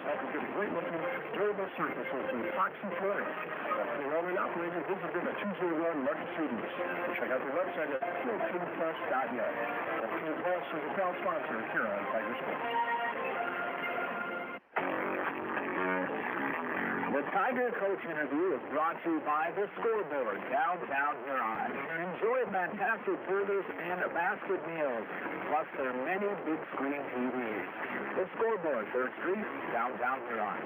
Help you get a great-looking, durable surface with some epoxy flooring. The owner and operator visited at 201 Market Sturgis. Check out the website at fieldkingplus.net. King Plus is a proud sponsor of Huron Tiger Sports. The Tiger Coach Interview is brought to you by The Scoreboard, downtown Huron. Enjoy fantastic burgers and basket meals, plus their many big screen TVs. The Scoreboard, 3rd Street, downtown Huron.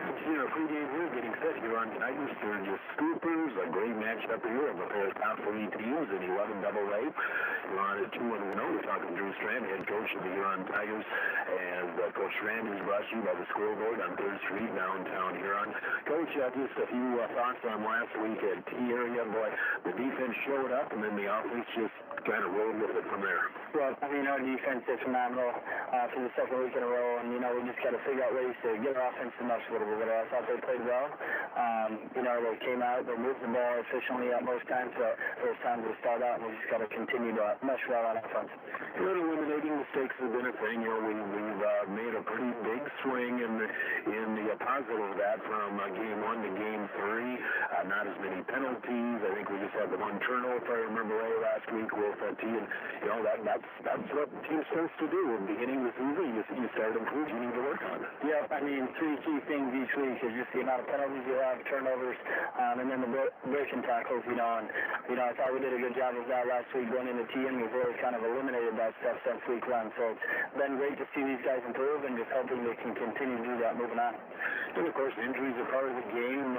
Continue our pregame here, getting set here on Tigers, Sturgis Scoopers. A great matchup here of the pair's top 3 teams in 11 AA. Huron is 2-1-0. We're talking Drew Strand, head coach of the Huron Tigers. And Coach Strand is brought to you by The Scoreboard on 3rd Street, downtown Huron. Coach, just a few thoughts on last week at T area. Boy, the defense showed up, and then the offense just kind of rolled with it from there. Well, I mean, our defense is phenomenal for the 2nd week in a row, and, we just got to figure out ways to get our offense to mesh a little bit better. I thought they played well. They came out, they moved the ball efficiently at most times, but there's times they start out, and we just got to continue to mesh well on offense. Eliminating mistakes has been a thing. We've made a pretty big swing in the positive of that from game 1 to game 3. Not as many penalties. I think we just had the 1 turnover, if I remember right, last week with T. And that's what the team's supposed to do. At the beginning of the season, you start improving. You need to work on it. Yeah, I mean, 3 key things each week is just the amount of penalties you have, turnovers, and then the breaking tackles. I thought we did a good job of that last week going into T, and we've really kind of eliminated that stuff since week 1. So it's been great to see these guys improve and just hoping they can continue to do that moving on. And of course, injuries are part of the game.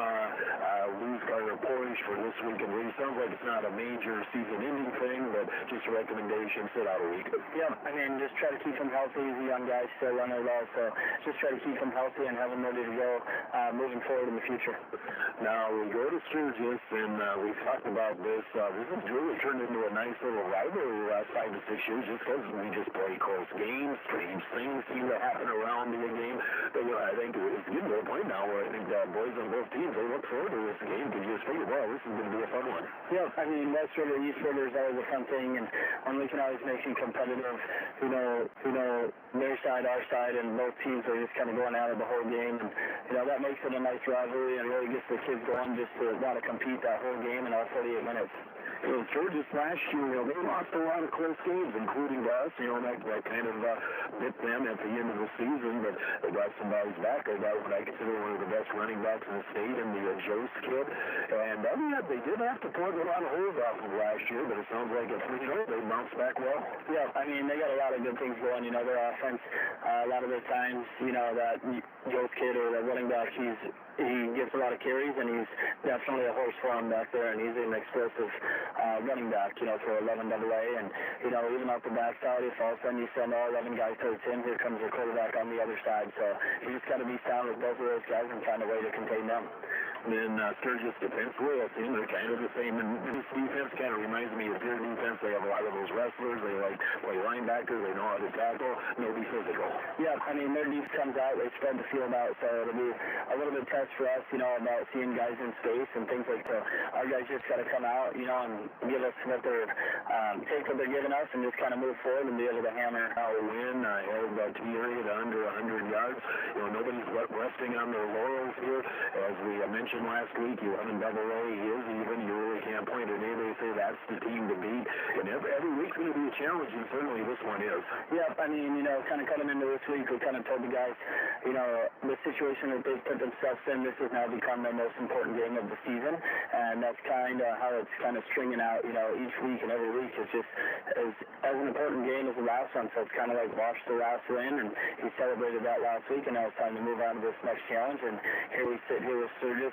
Lose Carter Porridge for this week, and it sounds like it's not a major season-ending thing, but just a recommendation, sit out a week. Yeah, I mean, just try to keep them healthy. The young guys still run it well, so just try to keep them healthy and have them ready to go moving forward in the future. Now, we go to Sturgis, and we've talked about this. This has really turned into a nice little rivalry the last 5 to 6 years, just because we just play close games. Strange things seem to happen around the game. But I think it's getting to a point now where I think boys on both teams, they look forward to this game because you just figure, well, this is going to be a fun one. Yeah, I mean, West River, East River is always a fun thing, and we can always make it competitive. Their side, our side, and both teams are just kind of going at it the whole game. And, that makes it a nice rivalry and really gets the kids going just to want to compete that whole game in all 48 minutes. Sturgis last year, they lost a lot of close games, including to us. That kind of bit them at the end of the season, but they got some guys back. They got what I consider one of the best running backs in the state, in the Jost kid. And they did have to plug a lot of holes off of last year, but it sounds like at 3-0, they bounced back well. Yeah, I mean, they got a lot of good things going. Their offense, a lot of the times, that Jost kid or the running back, he gets a lot of carries, and he's definitely a horse for him back there, and he's an explosive running back, for 11 AA. And, even off the backside, if all of a sudden you send all 11 guys towards him, here comes your quarterback on the other side. So you just got to be sound with both of those guys and find a way to contain them. And then Sturgis defensively, I think they're kind of the same. And this defense kind of reminds me of their defense. They have a lot of those wrestlers. They play linebacker. They know how to tackle. They'll be physical. Yeah, I mean, their defense comes out. They spread the field out. So it'll be a little bit test for us, about seeing guys in space and things like that. Our guys just got to come out, and give us what they're, take what they're giving us and just kind of move forward and be able to hammer out a win. Held T area to under 100 yards. Nobody's resting on their laurels here. As we mentioned last week, 11 AA is even. You really can't point at anybody and say that's the team to beat. And every week's going to be a challenge, and certainly this one is. Yeah, I mean, kind of coming into this week, we kind of told the guys, the situation that they've put themselves in, this has now become their most important game of the season, and that's kind of how it's kind of stringing out, each week and every week. It's just as an important game as the last one, so it's kind of like watch the last win, and he celebrated that last week, and now it's time to move on to this next challenge. And here we sit here with Sturgis,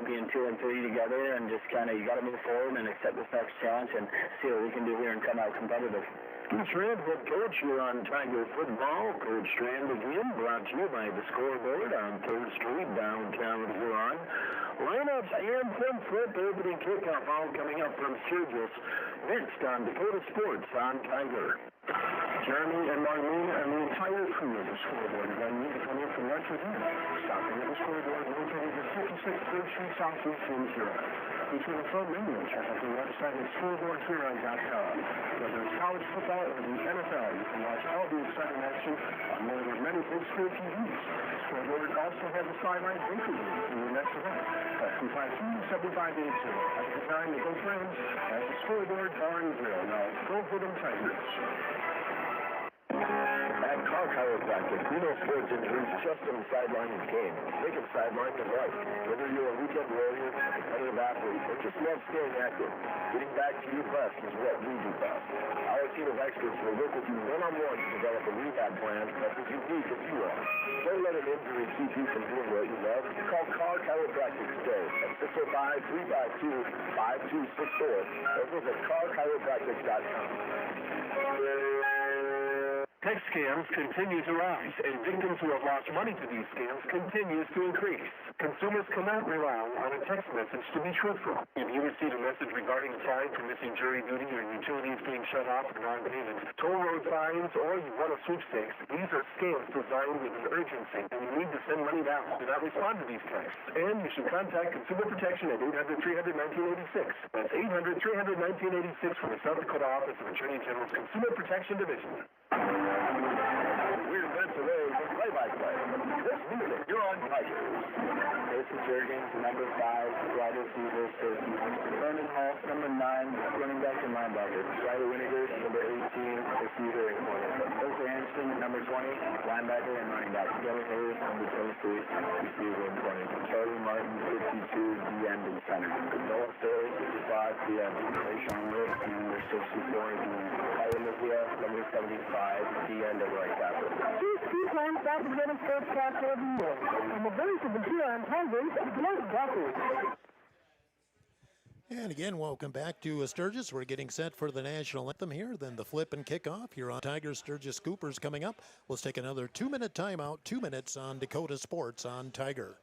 being 2 and 3 together, and just kind of, you got to move forward and accept this next challenge and see what we can do here and come out competitive. Coach Strand, head coach here on Tiger Football. Coach Strand again, brought to you by The Scoreboard on 3rd Street, downtown Huron. Lineups and some flip opening kickoff all coming up from Sturgis. Next on Dakota Sports on Tiger. Jeremy and Marlene and the entire crew of The Scoreboard are going to need to come in from West Virginia. Stopping at The Scoreboard, located at 56 3rd Street Southeast in Huron. featuring a front menu. Check out the website at scoreboardhuron.com. Whether it's college football or the NFL, you can watch all the exciting action on one of their many big screen TVs. Scoreboard also has a sideline bakery for your next event. That's 252-7582. At the time to go friends at the Scoreboard Bar and Grill. Now, go for them Tigers. At Car Chiropractic, we know sports injuries just don't sideline the game. They can sideline your life. Whether you're a weekend warrior, a competitive athlete, or just love staying active, getting back to your best is what we do best. Our team of experts will work with you one-on-one to develop a rehab plan that's as unique as you are. Don't let an injury keep you from doing what you love. Call Car Chiropractic today at 605-352-5264 or visit carchiropractic.com. Text scams continue to rise, and victims who have lost money to these scams continues to increase. Consumers cannot rely on a text message to be truthful. If you receive a message regarding a fine for missing jury duty or utilities being shut off for non-payment, toll road fines, or you want a sweepstakes, these are scams designed with an urgency, and you need to send money now. Do not respond to these texts, and you should contact Consumer Protection at 800-300-1986. That's 800-300-1986 from the South Dakota Office of Attorney General's Consumer Protection Division. We're minutes away from play-by-play. This music, you're on Tigers. Jason Sturgis, number 5, wide receiver, safety. Vernon Hall, number 9, running back and linebacker. Riley Winnegar, number 18, receiver and corner. Oakley Anderson, number 20, linebacker and running back. Kelly Hayes, number 23, receiver and corner. Charlie Martin, 52, D-end and center. Noah Staley, 55, D-end. Rashawn Witt, number 64, D-end. Olivia, number 75, D-end and right tackle. These two times representing sportscaster of the year. And the voice of the Huron Tigers, Blake Duffy. And again, welcome back to Sturgis. We're getting set for the national anthem here, then the flip and kickoff. Here on Tigers, Sturgis Scoopers coming up. Let's take another 2-minute timeout, 2 minutes on Dakota Sports on Tiger.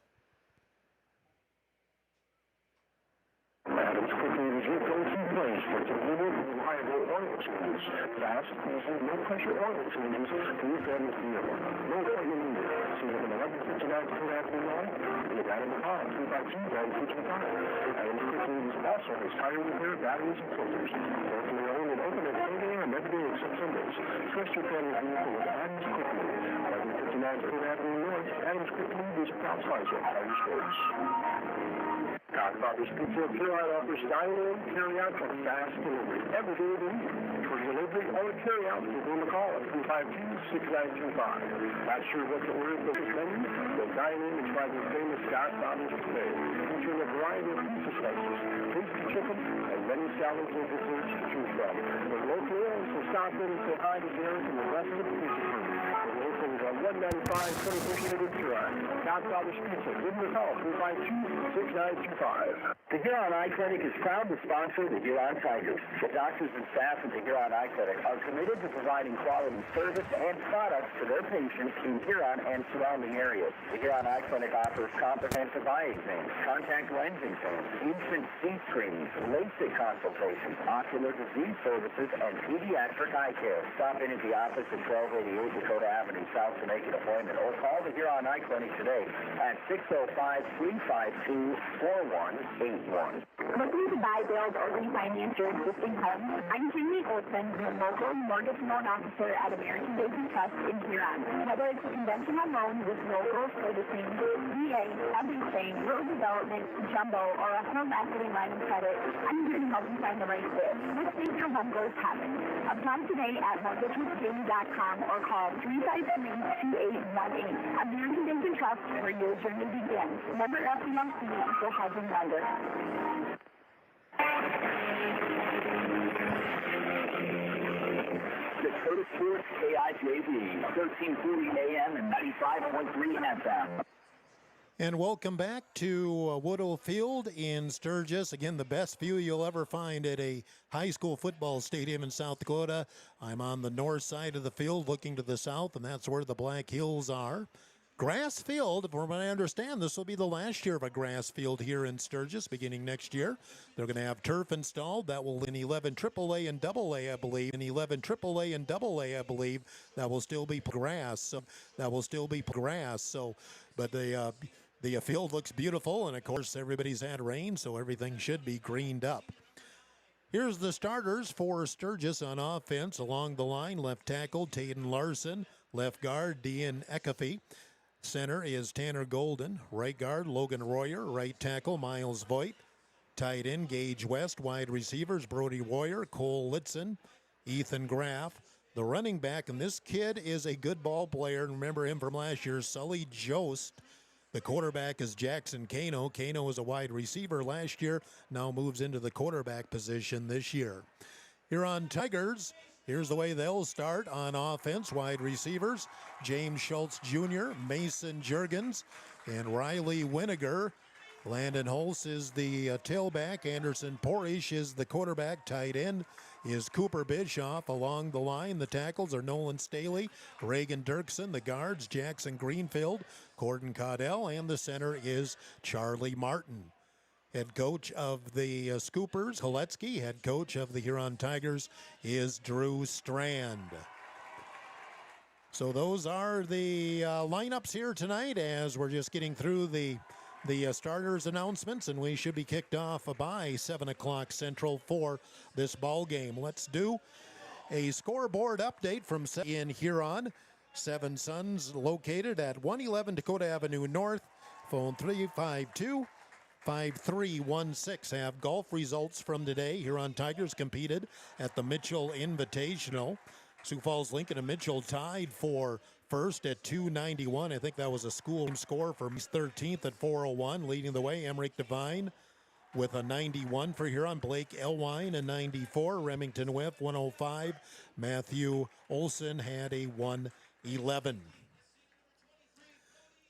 Adams quickly is your go-to place for convenient, reliable oil changes. Fast, easy, no-pressure oil changes to your family's vehicle. No appointment needed. See them at 1159 Dakota Avenue North. Look at them on 352-955. Adams quickly is also has tire repair, batteries, and filters. Locally owned and open at 10 a.m. every day except Sundays. Trust your family's vehicle with Adams quickly. 1159 Dakota Avenue North. Adams quickly is a proud sponsor of Tiger Sports. Godfather's Pizza Huron offers dine-in, carry-out, for fast delivery every day of the week. For delivery or carry-out, give them a call at 352-6925. Not sure what to order for this menu? Go dine-in and try their famous Godfather's today. Featuring a variety of pizza slices, tasty chicken, and many salads and desserts to choose from. They're locally owned, so stop in and say hi to Derek and the rest of the pizza crew. They're located on 195 21st Street in Huron. Godfather's Pizza. Give them a call, 352-6925. The Huron Eye Clinic is proud to sponsor the Huron Tigers. The doctors and staff at the Huron Eye Clinic are committed to providing quality service and products to their patients in Huron and surrounding areas. The Huron Eye Clinic offers comprehensive eye exams, contact lens exams, infant teeth screenings, LASIK consultations, ocular disease services, and pediatric eye care. Stop in at the office at 1288 Dakota Avenue South to make an appointment, or call the Huron Eye Clinic today at 605-352-4181. Looking to buy, build, or refinance your existing home? I'm Jamie Olson, your local mortgage loan officer at American Basin Trust in Huron. Whether it's a conventional loan with local servicing, VA, everything, rural development, jumbo, or a home equity line of credit, I'm here to help you find the right fit. Let's make your home goals happen. Apply today at mortgagewithjamie.com or call 353-2818. American Basin Trust, where your journey begins. Member FDIC, equal housing lender. Dakota Sports KIJV, 1340 AM and 95.3 FM. And welcome back to Woodall Field in Sturgis. Again, the best view you'll ever find at a high school football stadium in South Dakota. I'm on the north side of the field looking to the south, and that's where the Black Hills are. Grass field, from what I understand, this will be the last year of a grass field here in Sturgis beginning next year. They're going to have turf installed. That will in 11 AAA and AA, I believe. In 11 AAA and AA, I believe, that will still be grass. So, but The field looks beautiful, and of course everybody's had rain, so everything should be greened up. Here's the starters for Sturgis on offense. Along the line, left tackle Tayden Larson, left guard Dean Ecafee. Center is Tanner Golden, right guard Logan Royer, right tackle Miles Voigt, tight end Gage West, wide receivers Brody Royer, Cole Litzen, Ethan Graff. The running back, and this kid is a good ball player. Remember him from last year, Sully Jost. The quarterback is Jackson Kano. Kano was a wide receiver last year, now moves into the quarterback position this year. Huron Tigers, here's the way they'll start on offense. Wide receivers, James Schultz Jr., Mason Jurgens, and Riley Winiger. Landon Holtz is the tailback. Anderson Porish is the quarterback. Tight end is Cooper Bischoff. Along the line, the tackles are Nolan Staley, Reagan Dirksen. The guards, Jackson Greenfield, Corden Caudell, and the center is Charlie Martin. Head coach of the Scoopers, Haletsky. Head coach of the Huron Tigers is Drew Strand. So those are the lineups here tonight as we're just getting through the starters announcements, and we should be kicked off by 7 o'clock Central for this ball game. Let's do a scoreboard update from in Huron. Seven Suns located at 111 Dakota Avenue North. Phone 352-5316. Have golf results from today. Huron Tigers competed at the Mitchell Invitational. Sioux Falls Lincoln and Mitchell tied for first at 291. I think that was a school score for 13th at 401. Leading the way, Emmerich Devine with a 91 for Huron. Blake Elwine a 94. Remington Whiff 105. Matthew Olson had a 111.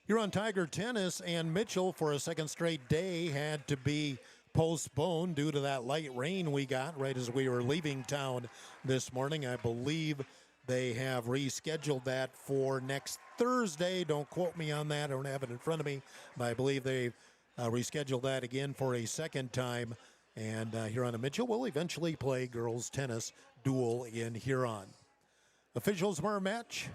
Huron Tiger tennis and Mitchell for a second straight day had to be postponed due to that light rain we got right as we were leaving town this morning. I believe they have rescheduled that for next Thursday. Don't quote me on that. I don't have it in front of me, but I believe they've rescheduled that again for a second time. And Huron and Mitchell will eventually play girls tennis duel in Huron. Officials for our match.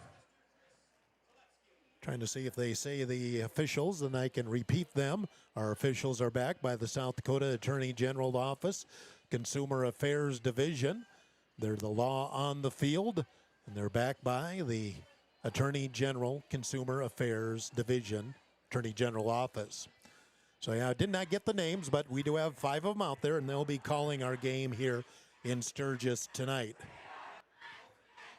Trying to see if they say the officials, and I can repeat them. Our officials are backed by the South Dakota Attorney General Office, Consumer Affairs Division. They're the law on the field, and they're backed by the Attorney General Consumer Affairs Division, Attorney General Office. So yeah, I did not get the names, but we do have 5 of them out there, and they'll be calling our game here in Sturgis tonight.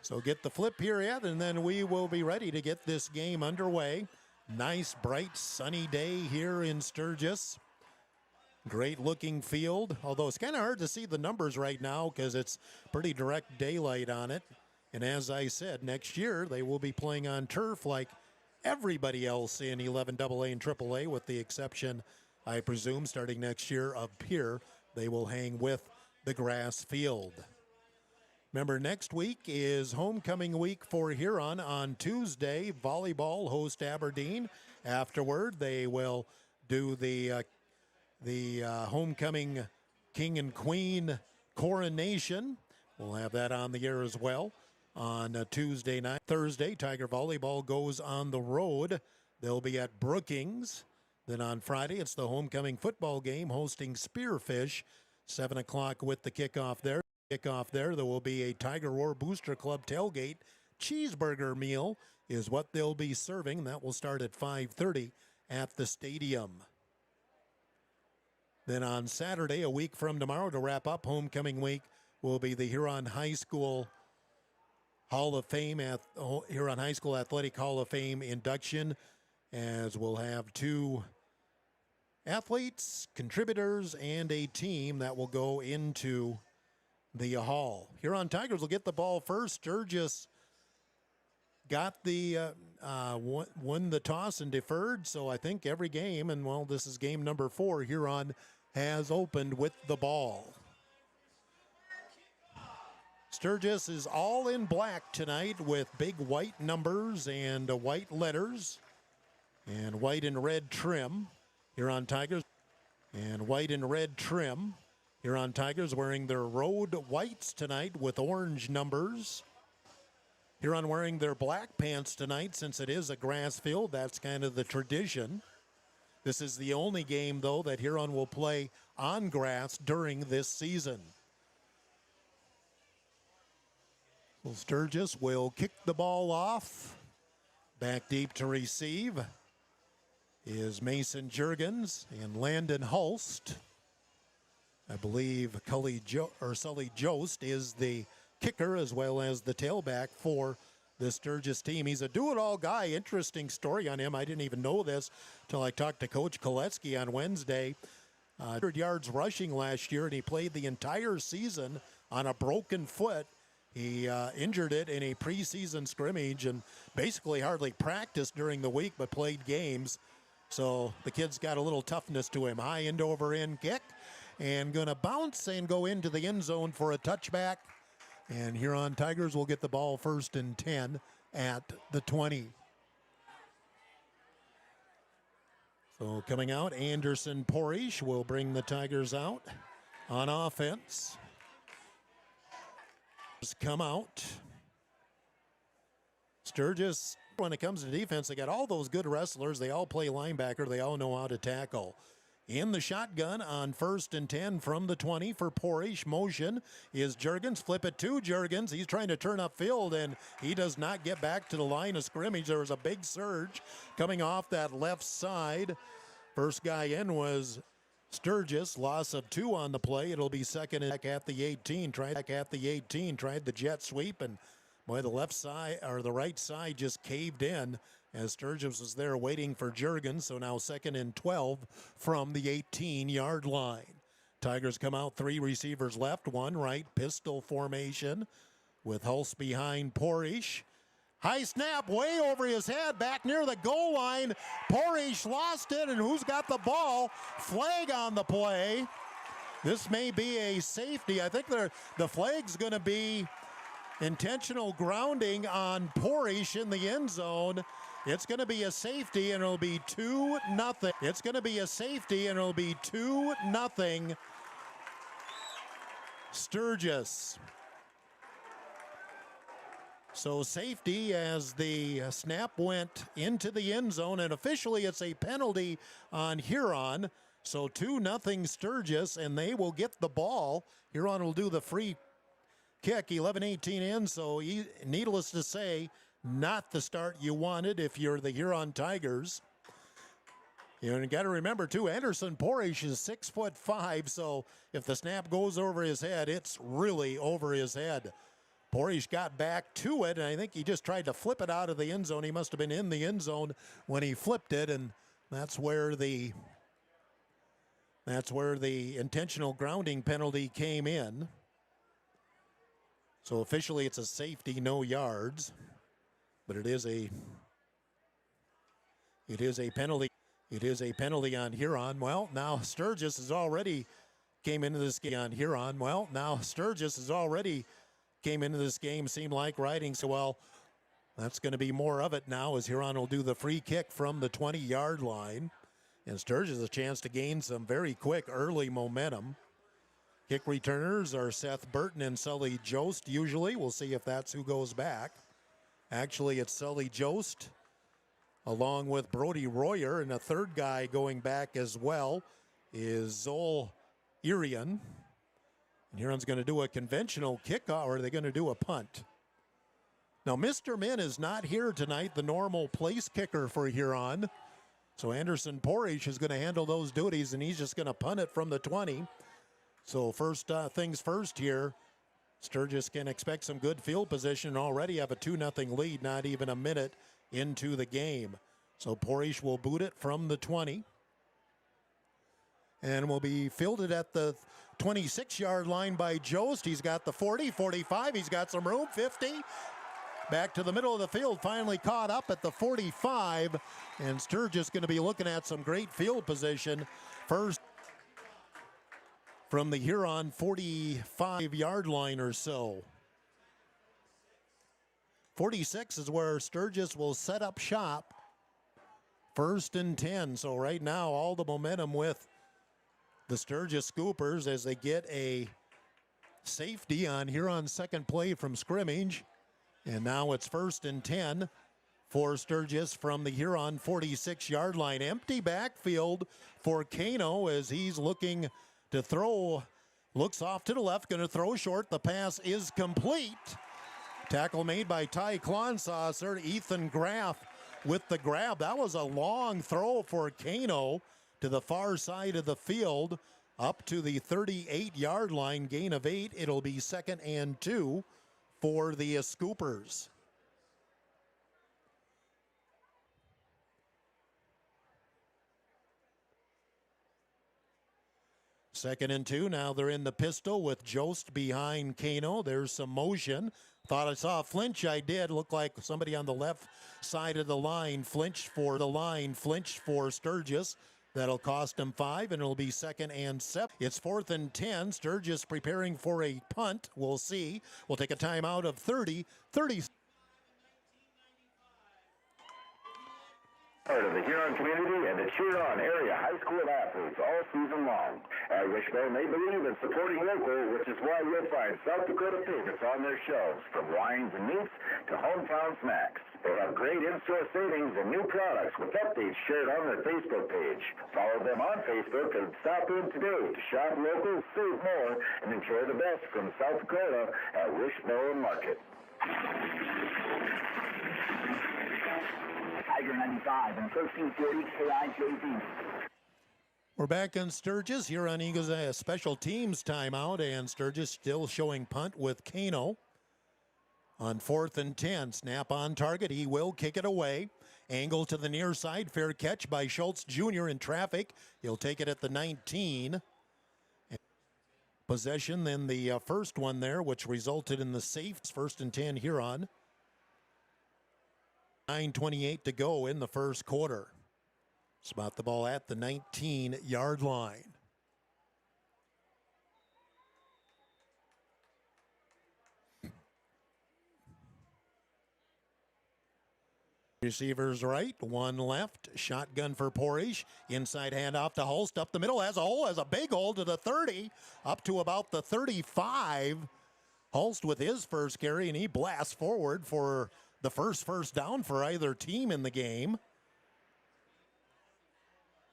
So get the flip here, Ed, and then we will be ready to get this game underway. Nice, bright, sunny day here in Sturgis. Great looking field, although it's kind of hard to see the numbers right now because it's pretty direct daylight on it. And as I said, next year they will be playing on turf like everybody else in 11AA and AAA, with the exception, I presume, starting next year of Pier, they will hang with the grass field. Remember, next week is homecoming week for Huron. On Tuesday, volleyball host Aberdeen. Afterward, they will do the homecoming king and queen coronation. We'll have that on the air as well on Tuesday night. Thursday, Tiger volleyball goes on the road. They'll be at Brookings. Then on Friday, it's the homecoming football game hosting Spearfish. 7 o'clock with the kickoff there. There will be a Tiger Roar Booster Club tailgate. Cheeseburger meal is what they'll be serving. That will start at 5:30 at the stadium. Then on Saturday, a week from tomorrow, to wrap up homecoming week, will be the Huron High School Hall of Fame, Huron High School Athletic Hall of Fame induction, as we'll have 2 athletes, contributors, and a team that will go into the hall. Huron Tigers will get the ball first. Sturgis got the won the toss and deferred, so I think every game, and well, this is game number 4, Huron has opened with the ball. Sturgis is all in black tonight with big white numbers and white letters and white and red trim. Huron Tigers and white and red trim. Huron Tigers wearing their road whites tonight with orange numbers. Huron wearing their black pants tonight since it is a grass field. That's kind of the tradition. This is the only game, though, that Huron will play on grass during this season. So Sturgis will kick the ball off. Back deep to receive is Mason Juergens and Landon Hulst. I believe Sully Jost is the kicker as well as the tailback for the Sturgis team. He's a do-it-all guy. Interesting story on him. I didn't even know this until I talked to Coach Koletsky on Wednesday. 100 yards rushing last year, and he played the entire season on a broken foot. He injured it in a preseason scrimmage and basically hardly practiced during the week but played games. So the kid's got a little toughness to him. High end over end kick and going to bounce and go into the end zone for a touchback. And Huron Tigers will get the ball 1st and 10 at the 20. So coming out, Anderson Porish will bring the Tigers out on offense. Come out. Sturgis, when it comes to defense, they got all those good wrestlers. They all play linebacker. They all know how to tackle. In the shotgun on 1st and 10 from the 20 for Porish. Motion is Juergens. Flip it to Juergens. He's trying to turn upfield, and he does not get back to the line of scrimmage. There was a big surge coming off that left side. First guy in was Sturgis. Loss of 2 on the play. It'll be second and back at the 18. Tried the jet sweep, and boy, the left side or the right side just caved in as Sturgis was there waiting for Juergens. So now 2nd and 12 from the 18-yard line. Tigers come out, 3 receivers left, 1 right, pistol formation with Hulse behind Porish. High snap way over his head back near the goal line. Porish lost it, and who's got the ball? Flag on the play. This may be a safety. I think the flag's going to be intentional grounding on Porish in the end zone. It's going to be a safety, and it'll be 2-0. It's going to be a safety, and it'll be 2-0. Sturgis. So safety as the snap went into the end zone, and officially it's a penalty on Huron. So 2-0 Sturgis, and they will get the ball. Huron will do the free kick, 11-18 in, so needless to say, not the start you wanted if you're the Huron Tigers. You got to remember, too, Anderson Porish is 6'5", so if the snap goes over his head, it's really over his head. Porish got back to it, and I think he just tried to flip it out of the end zone. He must have been in the end zone when he flipped it, and that's where the intentional grounding penalty came in. So officially it's a safety, no yards, but it is a penalty. It is a penalty on Huron. Well, now Sturgis has already came into this game on Huron. Well, now Sturgis has already came into this game, seemed like riding so well. That's going to be more of it now as Huron will do the free kick from the 20-yard line. And Sturgis has a chance to gain some very quick early momentum. Kick returners are Seth Burton and Sully Jost usually. We'll see if that's who goes back. Actually, it's Sully Jost along with Brody Royer, and a third guy going back as well is Zol Irian. And Huron's going to do a conventional kickoff, or are they going to do a punt? Now, Mr. Min is not here tonight, the normal place kicker for Huron. So Anderson Porish is going to handle those duties, and he's just going to punt it from the 20. So first things first here, Sturgis can expect some good field position and already have a 2-0 lead, not even a minute into the game. So Porish will boot it from the 20 and will be fielded at the 26-yard line by Jost. He's got the 40, 45, he's got some room, 50. Back to the middle of the field, finally caught up at the 45, and Sturgis going to be looking at some great field position. First from the Huron 45-yard line or so. 46 is where Sturgis will set up shop. 1st and 10. So right now, all the momentum with the Sturgis Scoopers as they get a safety on Huron's second play from scrimmage. And now it's 1st and 10 for Sturgis from the Huron 46-yard line. Empty backfield for Kano as he's looking to throw. Looks off to the left, going to throw short. The pass is complete. Tackle made by Ty Klonsasser. Ethan Graff with the grab. That was a long throw for Kano to the far side of the field, up to the 38-yard line, gain of 8. It'll be 2nd and 2 for the Scoopers. Second and 2. Now they're in the pistol with Jost behind Kano. There's some motion. Thought I saw a flinch. I did. Looked like somebody on the left side of the line flinched for Sturgis. That'll cost him 5, and it'll be 2nd and 7. It's 4th and 10. Sturgis preparing for a punt. We'll see. We'll take a timeout of 30. Part of the Huron community and the Huron area high school athletes all season long. At Wishbone, they believe in supporting local, which is why you'll find South Dakota favorites on their shelves, from wines and meats to hometown snacks. They have great in-store savings and new products with updates shared on their Facebook page. Follow them on Facebook and stop in today to shop local, save more, and enjoy the best from South Dakota at Wishbone Market. Tiger 95 and 1340 KIJZ. We're back in Sturgis. Huron Eagles a special teams timeout, and Sturgis still showing punt with Kano. On 4th and 10, snap on target. He will kick it away. Angle to the near side. Fair catch by Schultz Jr. in traffic. He'll take it at the 19. Possession, then the first one there, which resulted in the safe. 1st and 10 Huron. 9:28 to go in the first quarter. Spot the ball at the 19-yard line. Receivers right, one left. Shotgun for Porish. Inside handoff to Holst. Up the middle. Has a big hole to the 30. Up to about the 35. Holst with his first carry, and he blasts forward for the first down for either team in the game.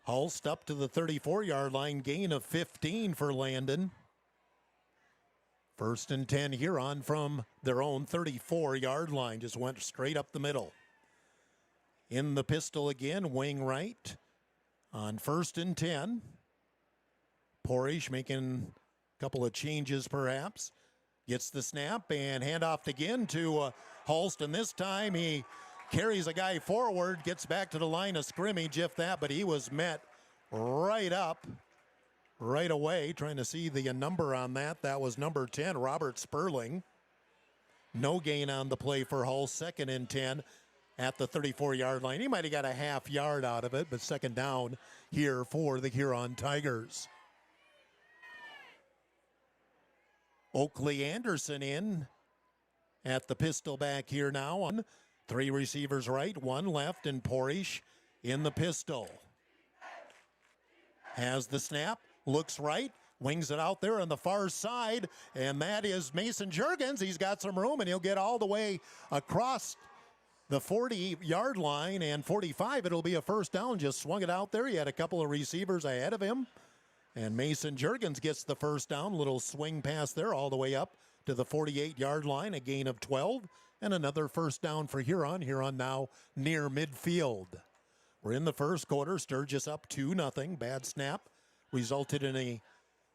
Holst up to the 34-yard line. Gain of 15 for Landon. 1st and 10 Huron from their own 34-yard line. Just went straight up the middle. In the pistol again, wing right. On 1st and 10. Porish making a couple of changes perhaps. Gets the snap and handoff again to Holst, and this time he carries a guy forward, gets back to the line of scrimmage, if that, but he was met right away. Trying to see the number on that. That was number 10, Robert Sperling. No gain on the play for Holst. 2nd and 10 at the 34-yard line. He might have got a half yard out of it, but 2nd down here for the Huron Tigers. Oakley Anderson in at the pistol back here now. On 3 receivers right, 1 left, and Porish in the pistol. Has the snap, looks right, wings it out there on the far side, and that is Mason Juergens. He's got some room, and he'll get all the way across the 40-yard line, and 45. It'll be a first down. Just swung it out there. He had a couple of receivers ahead of him. And Mason Juergens gets the first down. Little swing pass there all the way up to the 48-yard line. A gain of 12. And another first down for Huron. Huron now near midfield. We're in the first quarter. Sturgis up 2-0. Bad snap resulted in a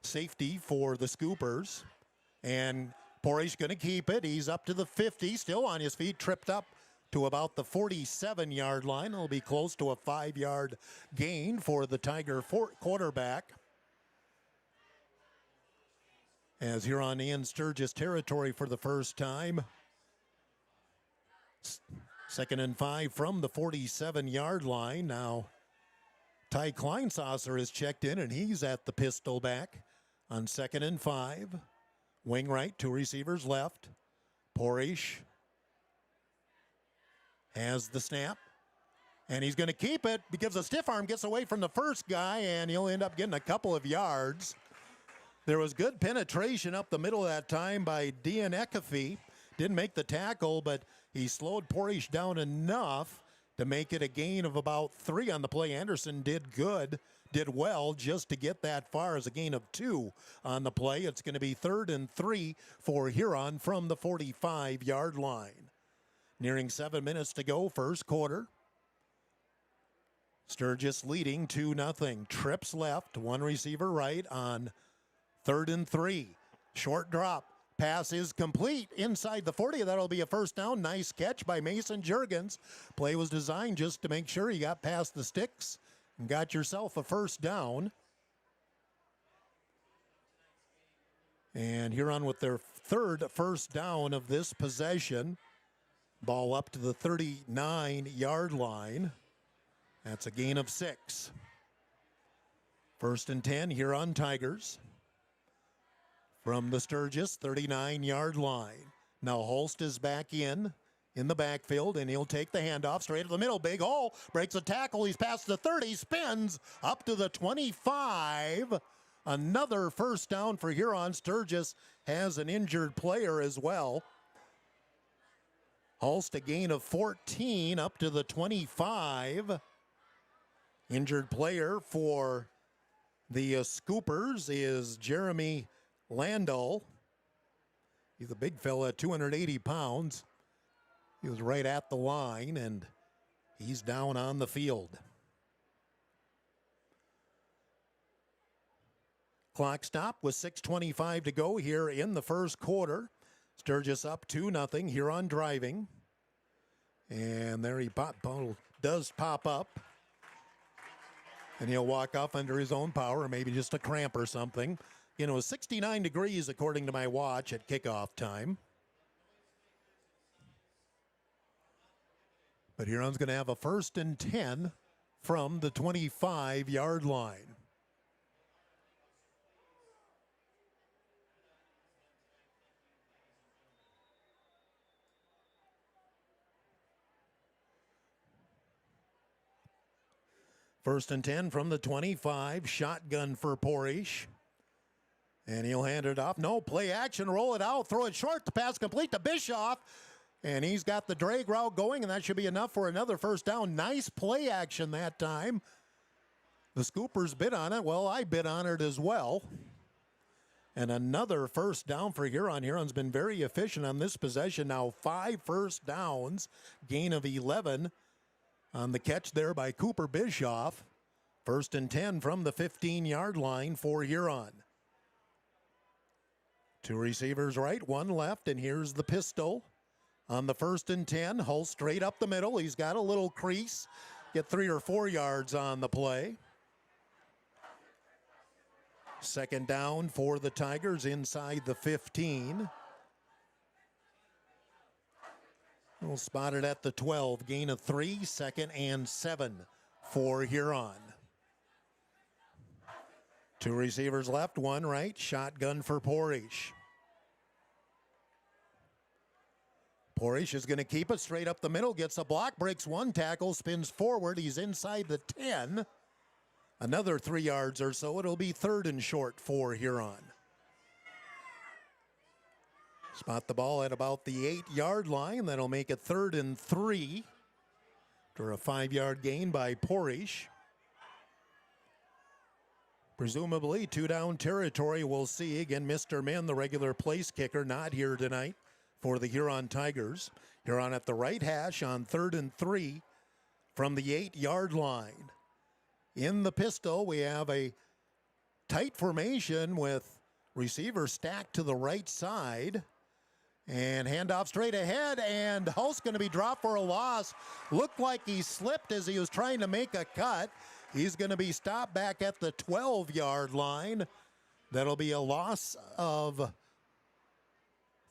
safety for the Scoopers. And Porish going to keep it. He's up to the 50. Still on his feet. Tripped up to about the 47-yard line. It'll be close to a 5-yard gain for the Tiger quarterback. As Huron in Sturgis territory for the first time. 2nd and 5 from the 47-yard line. Now Ty Kleinsausser is checked in, and he's at the pistol back on 2nd and 5. Wing right, 2 receivers left. Porish has the snap, and he's going to keep it because the stiff arm gets away from the first guy, and he'll end up getting a couple of yards. There was good penetration up the middle of that time by Dean Ekafy. Didn't make the tackle, but He slowed Porish down enough to make it a gain of about 3 on the play. Anderson did well just to get that far as a gain of 2 on the play. It's going to be 3rd and 3 for Huron from the 45-yard line. Nearing 7 minutes to go, first quarter. Sturgis leading 2-0. Trips left, one receiver right on 3rd and 3. Short drop. Pass is complete inside the 40. That'll be a first down. Nice catch by Mason Juergens. Play was designed just to make sure you got past the sticks and got yourself a first down. And Huron with their 3rd first down of this possession. Ball up to the 39-yard line. That's a gain of 6. 1st and 10, Huron Tigers. From the Sturgis 39-yard line. Now Holst is back in the backfield, and he'll take the handoff straight to the middle. Big hole, breaks a tackle. He's past the 30, spins up to the 25. Another first down for Huron. Sturgis has an injured player as well. Holst a gain of 14 up to the 25. Injured player for the Scoopers is Jeremy Landau. He's a big fella, 280 pounds. He was right at the line, and he's down on the field. Clock stop with 6:25 to go here in the first quarter. Sturgis up 2-0. Huron driving. And there he does pop up. And he'll walk off under his own power, or maybe just a cramp or something. You know, 69 degrees according to my watch at kickoff time. But Huron's going to have a 1st and 10 from the 25-yard line. First and 10 from the 25. Shotgun for Porish. And he'll hand it off. No, play action, roll it out, throw it short. The pass complete to Bischoff. And he's got the drag route going, and that should be enough for another first down. Nice play action that time. The Scoopers bid on it. Well, I bid on it as well. And another first down for Huron. Huron's been very efficient on this possession. Now 5 first downs, gain of 11 on the catch there by Cooper Bischoff. 1st and 10 from the 15-yard line for Huron. 2 receivers right, 1 left, and here's the pistol. On the 1st and 10, Hull straight up the middle. He's got a little crease. Get 3 or 4 yards on the play. 2nd down for the Tigers inside the 15. We'll spot it at the 12. Gain of 3, 2nd and 7 for Huron. 2 receivers left, 1 right. Shotgun for Porish. Porish is going to keep it straight up the middle. Gets a block, breaks 1 tackle, spins forward. He's inside the 10. Another 3 yards or so. It'll be 3rd and short for Huron. Spot the ball at about the 8-yard line. That'll make it 3rd and 3. After a 5-yard gain by Porish. Presumably 2-down territory. We'll see. Again, Mr. Min, the regular place kicker, not here tonight for the Huron Tigers. Huron at the right hash on 3rd and 3 from the 8-yard line. In the pistol, we have a tight formation with receivers stacked to the right side. And handoff straight ahead, and Hull's going to be dropped for a loss. Looked like he slipped as he was trying to make a cut. He's going to be stopped back at the 12-yard line. That'll be a loss of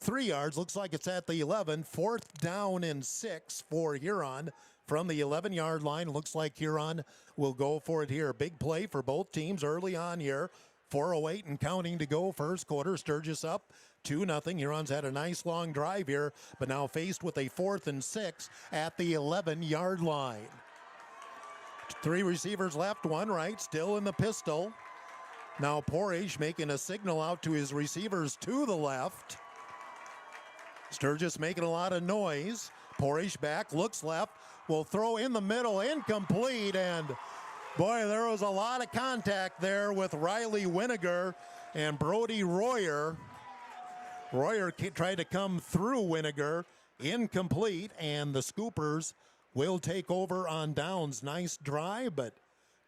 3 yards. Looks like it's at the 11. 4th down and 6 for Huron from the 11-yard line. Looks like Huron will go for it here. Big play for both teams early on here. 4:08 and counting to go first quarter. Sturgis up 2-0. Huron's had a nice long drive here, but now faced with a 4th and 6 at the 11-yard line. 3 receivers left, 1 right, still in the pistol. Now Porish making a signal out to his receivers to the left. Sturgis making a lot of noise. Porish back, looks left, will throw in the middle, incomplete, and boy, there was a lot of contact there with Riley Winiger and Brody Royer. Royer tried to come through Winiger, incomplete, and the Scoopers will take over on downs. Nice drive, but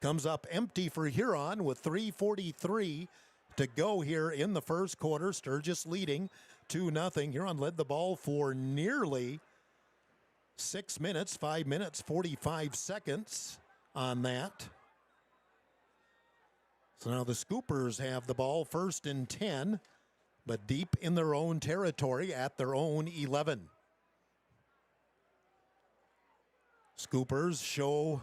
comes up empty for Huron with 3:43 to go here in the first quarter. Sturgis leading 2-0. Huron led the ball for nearly 6 minutes, 5 minutes, 45 seconds on that. So now the Scoopers have the ball 1st and 10, but deep in their own territory at their own 11. Scoopers show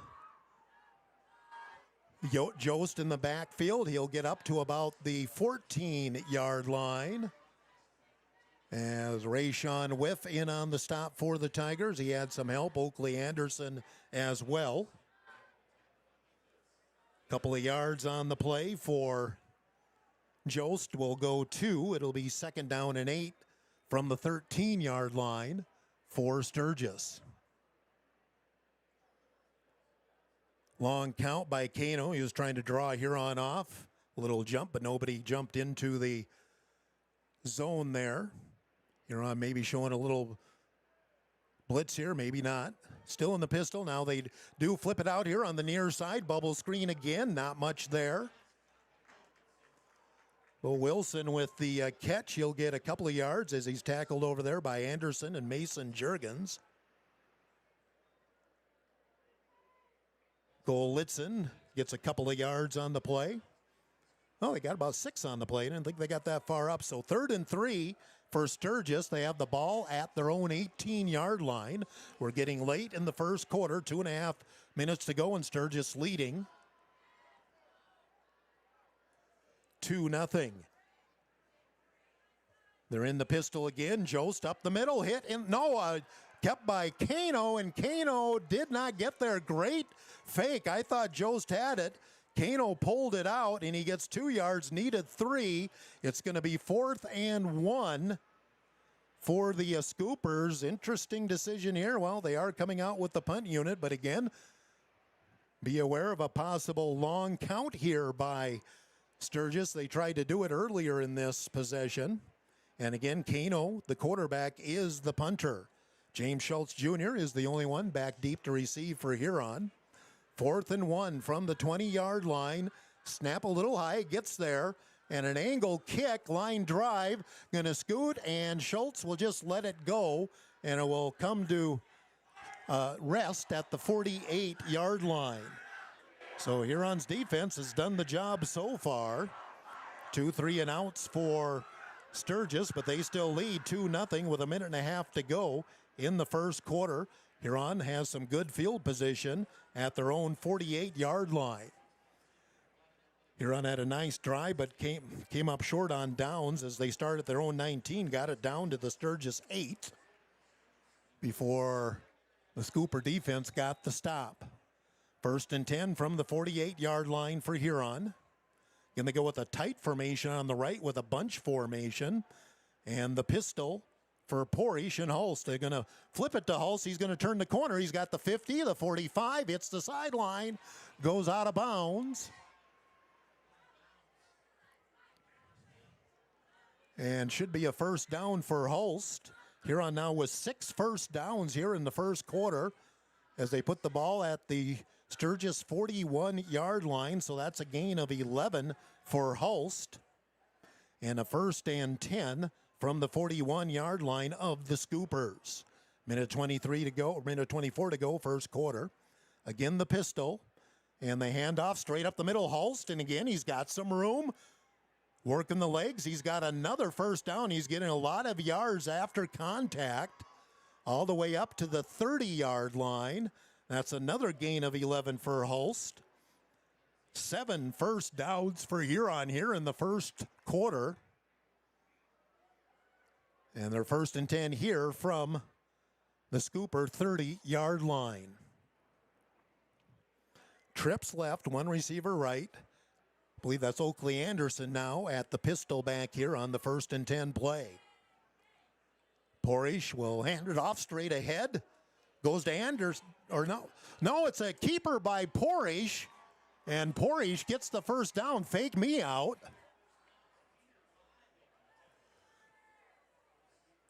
Jost in the backfield. He'll get up to about the 14-yard line. As Rayshawn Whiff in on the stop for the Tigers. He had some help, Oakley Anderson as well. Couple of yards on the play for Jost will go 2. It'll be 2nd down and 8 from the 13-yard line for Sturgis. Long count by Kano. He was trying to draw Huron off. A little jump, but nobody jumped into the zone there. Huron maybe showing a little blitz here, maybe not. Still in the pistol. Now they do flip it out here on the near side. Bubble screen again. Not much there. Well, Wilson with the catch. He'll get a couple of yards as he's tackled over there by Anderson and Mason Juergens. Golitzin gets a couple of yards on the play. Oh, they got about 6 on the play. I didn't think they got that far up. So 3rd and 3 for Sturgis. They have the ball at their own 18-yard line. We're getting late in the first quarter. 2.5 minutes to go, and Sturgis leading 2-0. They're in the pistol again. Jost up the middle, hit, and kept by Kano, and Kano did not get there. Great fake. I thought Jost had it. Kano pulled it out, and he gets 2 yards, needed 3. It's going to be 4th and 1 for the Scoopers. Interesting decision here. Well, they are coming out with the punt unit, but again, be aware of a possible long count here by Sturgis. They tried to do it earlier in this possession. And again, Kano, the quarterback, is the punter. James Schultz Jr. is the only one back deep to receive for Huron. 4th and 1 from the 20-yard line. Snap a little high, gets there, and an angle kick, line drive, gonna scoot, and Schultz will just let it go, and it will come to rest at the 48-yard line. So Huron's defense has done the job so far. 2 3-and-outs for Sturgis, but they still lead 2-0 with 1.5 minutes to go in the first quarter. Huron has some good field position at their own 48-yard line. Huron had a nice drive, but came up short on downs as they started their own 19, got it down to the Sturgis 8 before the Scooper defense got the stop. 1st and 10 from the 48-yard line for Huron. Going to go with a tight formation on the right with a bunch formation, and the pistol for Porish and Hulse. They're going to flip it to Hulse. He's going to turn the corner. He's got the 50, the 45, hits the sideline, goes out of bounds. And should be a first down for Hulst. Huron now with 6 first downs here in the first quarter as they put the ball at the Sturgis 41-yard line. So that's a gain of 11 for Hulst. And a 1st and 10 from the 41-yard line of the Scoopers. Minute 23 to go, minute 24 to go, first quarter. Again, the pistol, and the handoff straight up the middle. Hulst, and again, he's got some room. Working the legs, he's got another first down. He's getting a lot of yards after contact, all the way up to the 30-yard line. That's another gain of 11 for Hulst. 7 first downs for Huron here in the first quarter. And their 1st and 10 here from the Scooper 30-yard line. Trips left, 1 receiver right. I believe that's Oakley Anderson now at the pistol back here on the 1st and 10 play. Porish will hand it off straight ahead. Goes to Anderson, or no, it's a keeper by Porish, and Porish gets the first down. Fake me out.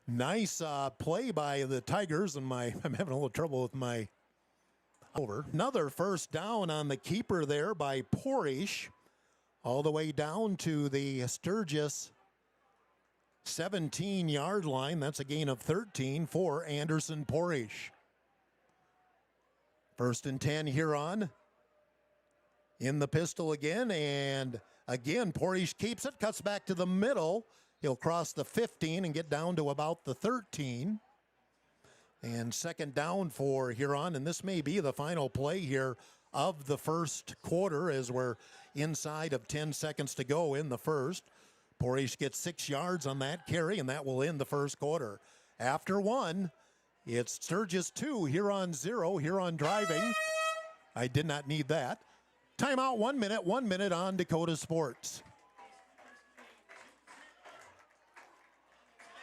Nice play by the Tigers, and I'm having a little trouble with my over. Another first down on the keeper there by Porish, all the way down to the Sturgis 17-yard line. That's a gain of 13 for Anderson Porish. 1st and 10 Huron. In the pistol again, and again, Porish keeps it, cuts back to the middle. He'll cross the 15 and get down to about the 13. And 2nd down for Huron, and this may be the final play here of the first quarter as we're inside of 10 seconds to go in the first. Porish gets 6 yards on that carry, and that will end the first quarter. After 1, it's Sturgis 2, Huron 0, Huron driving. I did not need that. Timeout, 1 minute on Dakota Sports.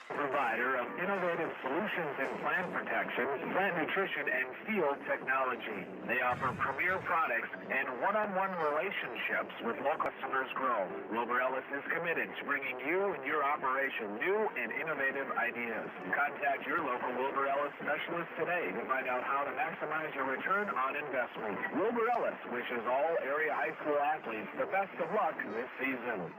Provider of innovative solutions in plant protection, plant nutrition, and field technology. They offer premier products and one-on-one relationships with local customers grow. Wilbur Ellis is committed to bringing you and your operation new and innovative ideas. Contact your local Wilbur Ellis specialist today to find out how to maximize your return on investment. Wilbur Ellis wishes all area high school athletes the best of luck this season.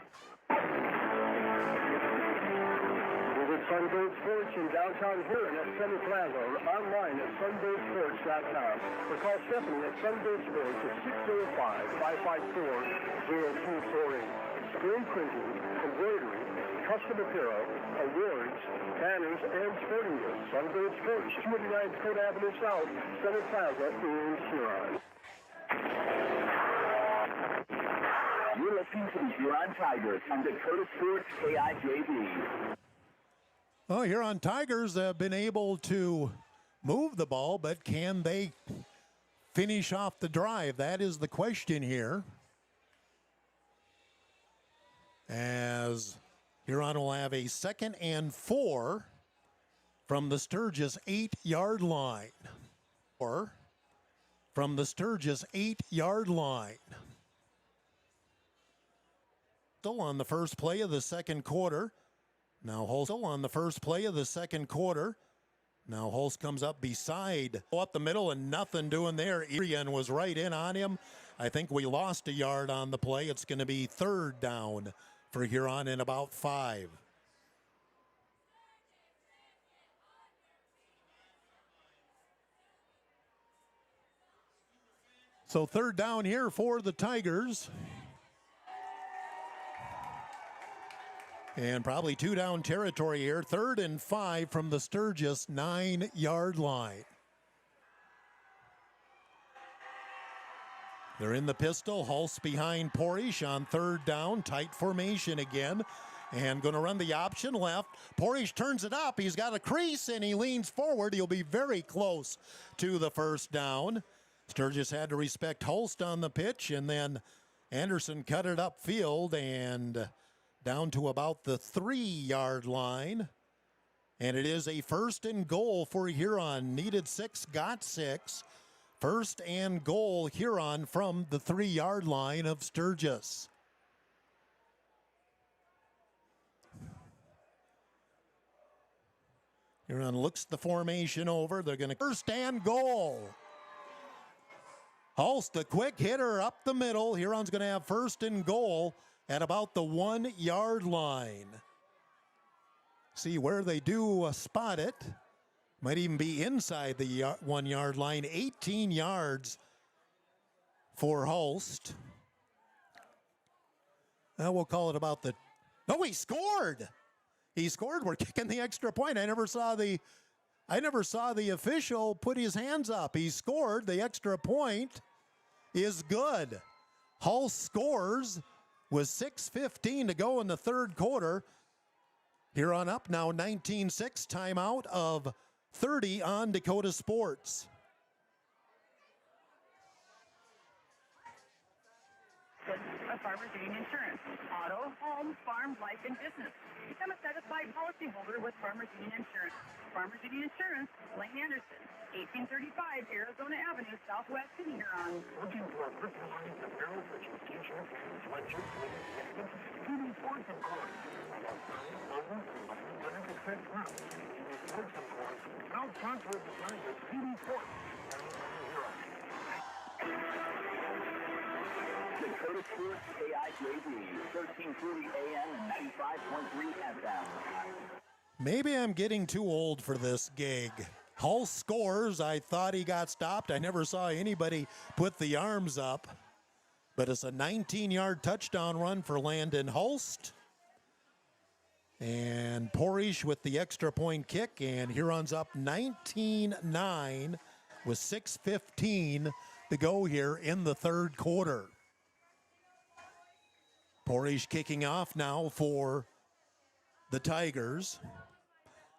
Sunbird Sports in downtown Huron at Center Plaza, or online at sunbirdsports.com. Or call Stephanie at Sunbird Sports at 605-554-0248. Screen printing, embroidery, custom apparel, awards, banners, and sporting goods. Sunbird Sports, 289 Dakota Avenue South, Center Plaza in Huron. You're listening to the Huron Tigers on Dakota Sports KIJB. Well, Huron Tigers have been able to move the ball, but can they finish off the drive? That is the question here. As Huron will have a 2nd and 4 from the Sturgis 8-yard line. Or from the Sturgis 8-yard line. Still on the first play of the second quarter. Now Holst on the first play of the second quarter. Now Holst comes up beside, up the middle, and nothing doing there. Irian was right in on him. I think we lost a yard on the play. It's going to be 3rd down for Huron in about 5. So 3rd down here for the Tigers. And probably 2 down territory here. 3rd and 5 from the Sturgis 9-yard line. They're in the pistol. Hulse behind Porish on 3rd down. Tight formation again. And going to run the option left. Porish turns it up. He's got a crease and he leans forward. He'll be very close to the first down. Sturgis had to respect Hulst on the pitch, and then Anderson cut it upfield and down to about the 3-yard line. And it is a 1st and goal for Huron. Needed 6, got 6. 1st and goal Huron from the 3-yard line of Sturgis. Huron looks the formation over. They're going to 1st and goal. Hulst, the quick hitter up the middle. Huron's going to have 1st and goal at about the 1-yard line. See where they do spot it. Might even be inside the 1-yard line. 18 yards for Hulst. Now we'll call it about the... No, he scored! He scored. We're kicking the extra point. I never saw the official put his hands up. He scored. The extra point is good. Hulst scores with 6:15 to go in the 3rd quarter. Huron up now 19-6. Timeout of 30 on Dakota Sports. by Farmers Union Insurance. Auto, home, farm, life, and business. Become a satisfied policyholder with Farmers Union Insurance. Farmers Union Insurance, Blaine Anderson, 1835 Arizona Avenue, Southwest in Huron. Looking for a personalized apparel such as t-shirts, sweatshirts, women's jackets, even sports and clothes. Sports and clothes. Now sponsor of the Tigers, TV Sports. Dakota Sports KIJV, 1340 AM and 95.3 FM. Maybe I'm getting too old for this gig. Hull scores. I thought he got stopped. I never saw anybody put the arms up. But it's a 19-yard touchdown run for Landon Hulst. And Porish with the extra point kick. And Huron's up 19-9 with 6:15 to go here in the third quarter. Porish kicking off now for the Tigers.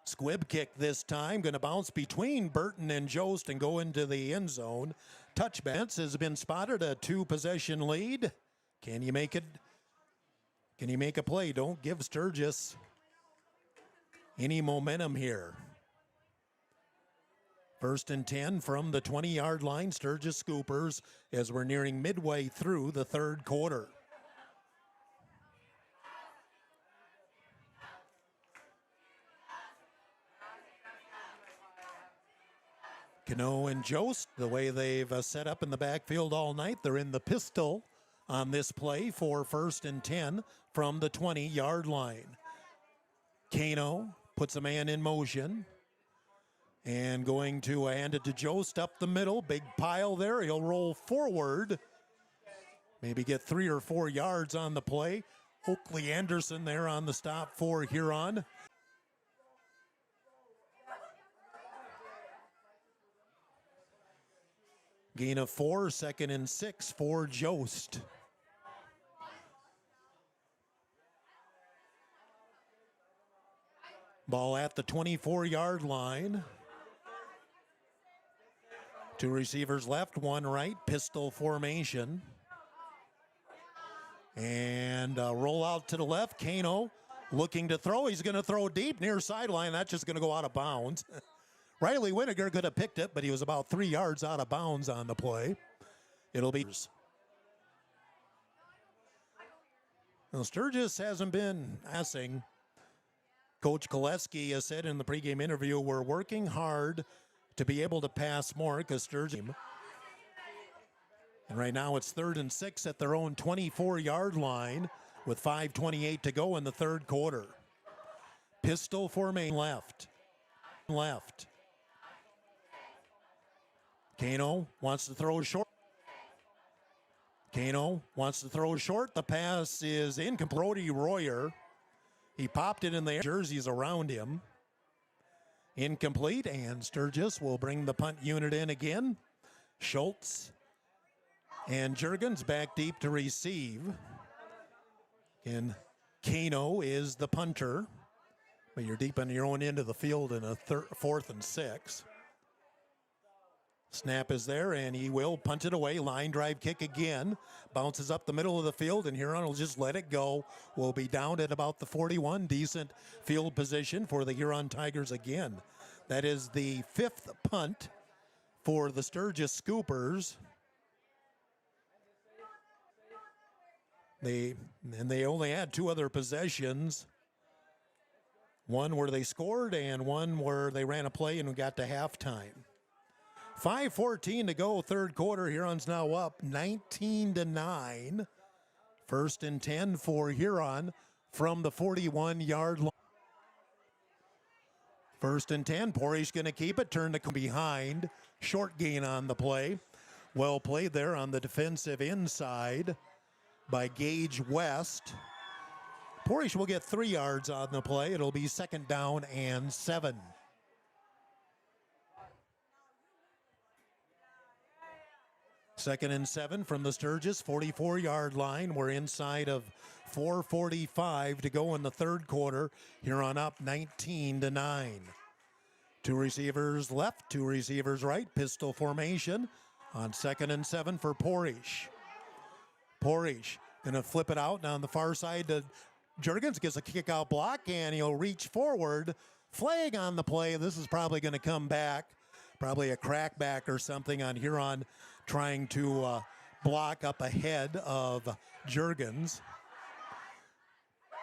Squib kick this time, going to bounce between Burton and Jost and go into the end zone. Touchback has been spotted, a 2-possession lead. Can you make it? Can you make a play? Don't give Sturgis any momentum here. 1st and 10 from the 20-yard line. Sturgis Scoopers as we're nearing midway through the third quarter. Cano and Jost, the way they've set up in the backfield all night, they're in the pistol on this play for 1st and 10 from the 20-yard line. Cano puts a man in motion and going to hand it to Jost up the middle. Big pile there. He'll roll forward. Maybe get 3 or 4 yards on the play. Oakley Anderson there on the stop for Huron. Gain of 4, 2nd and 6 for Jost. Ball at the 24-yard line. 2 receivers left, 1 right, pistol formation. And roll out to the left. Cano looking to throw. He's going to throw deep near sideline. That's just going to go out of bounds. Riley Winiger could have picked it, but he was about 3 yards out of bounds on the play. It'll be... Well, Sturgis hasn't been passing. Coach Koleski has said in the pregame interview, we're working hard to be able to pass more because Sturgis... And right now it's 3rd and 6 at their own 24-yard line with 5:28 to go in the third quarter. Pistol formation left. Cano wants to throw short. The pass is incomplete. Brody Royer. He popped it in the air. Jerseys around him. Incomplete, and Sturgis will bring the punt unit in again. Schultz and Juergens back deep to receive. And Cano is the punter. But you're deep on your own end of the field in a 4th and 6. Snap is there, and he will punt it away. Line drive kick again. Bounces up the middle of the field, and Huron will just let it go. We'll be down at about the 41. Decent field position for the Huron Tigers again. That is the 5th punt for the Sturgis Scoopers. They only had 2 other possessions. One where they scored and one where they ran a play and got to halftime. 5:14 to go, third quarter. Huron's now up 19-9. 1st and 10 for Huron from the 41-yard line. 1st and 10. Porish going to keep it. Turn to behind. Short gain on the play. Well played there on the defensive inside by Gage West. Porish will get 3 yards on the play. It'll be 2nd down and 7. Second and 7 from the Sturgis 44-yard line. We're inside of 4:45 to go in the third quarter. Huron up 19-9. 2 receivers left, 2 receivers right. Pistol formation on 2nd and 7 for Porish. Porish Gonna flip it out now on the far side to Jurgens, gets a kick out block, and he'll reach forward. Flag on the play. This is probably gonna come back. Probably a crackback or something on Huron trying to block up ahead of Jurgens.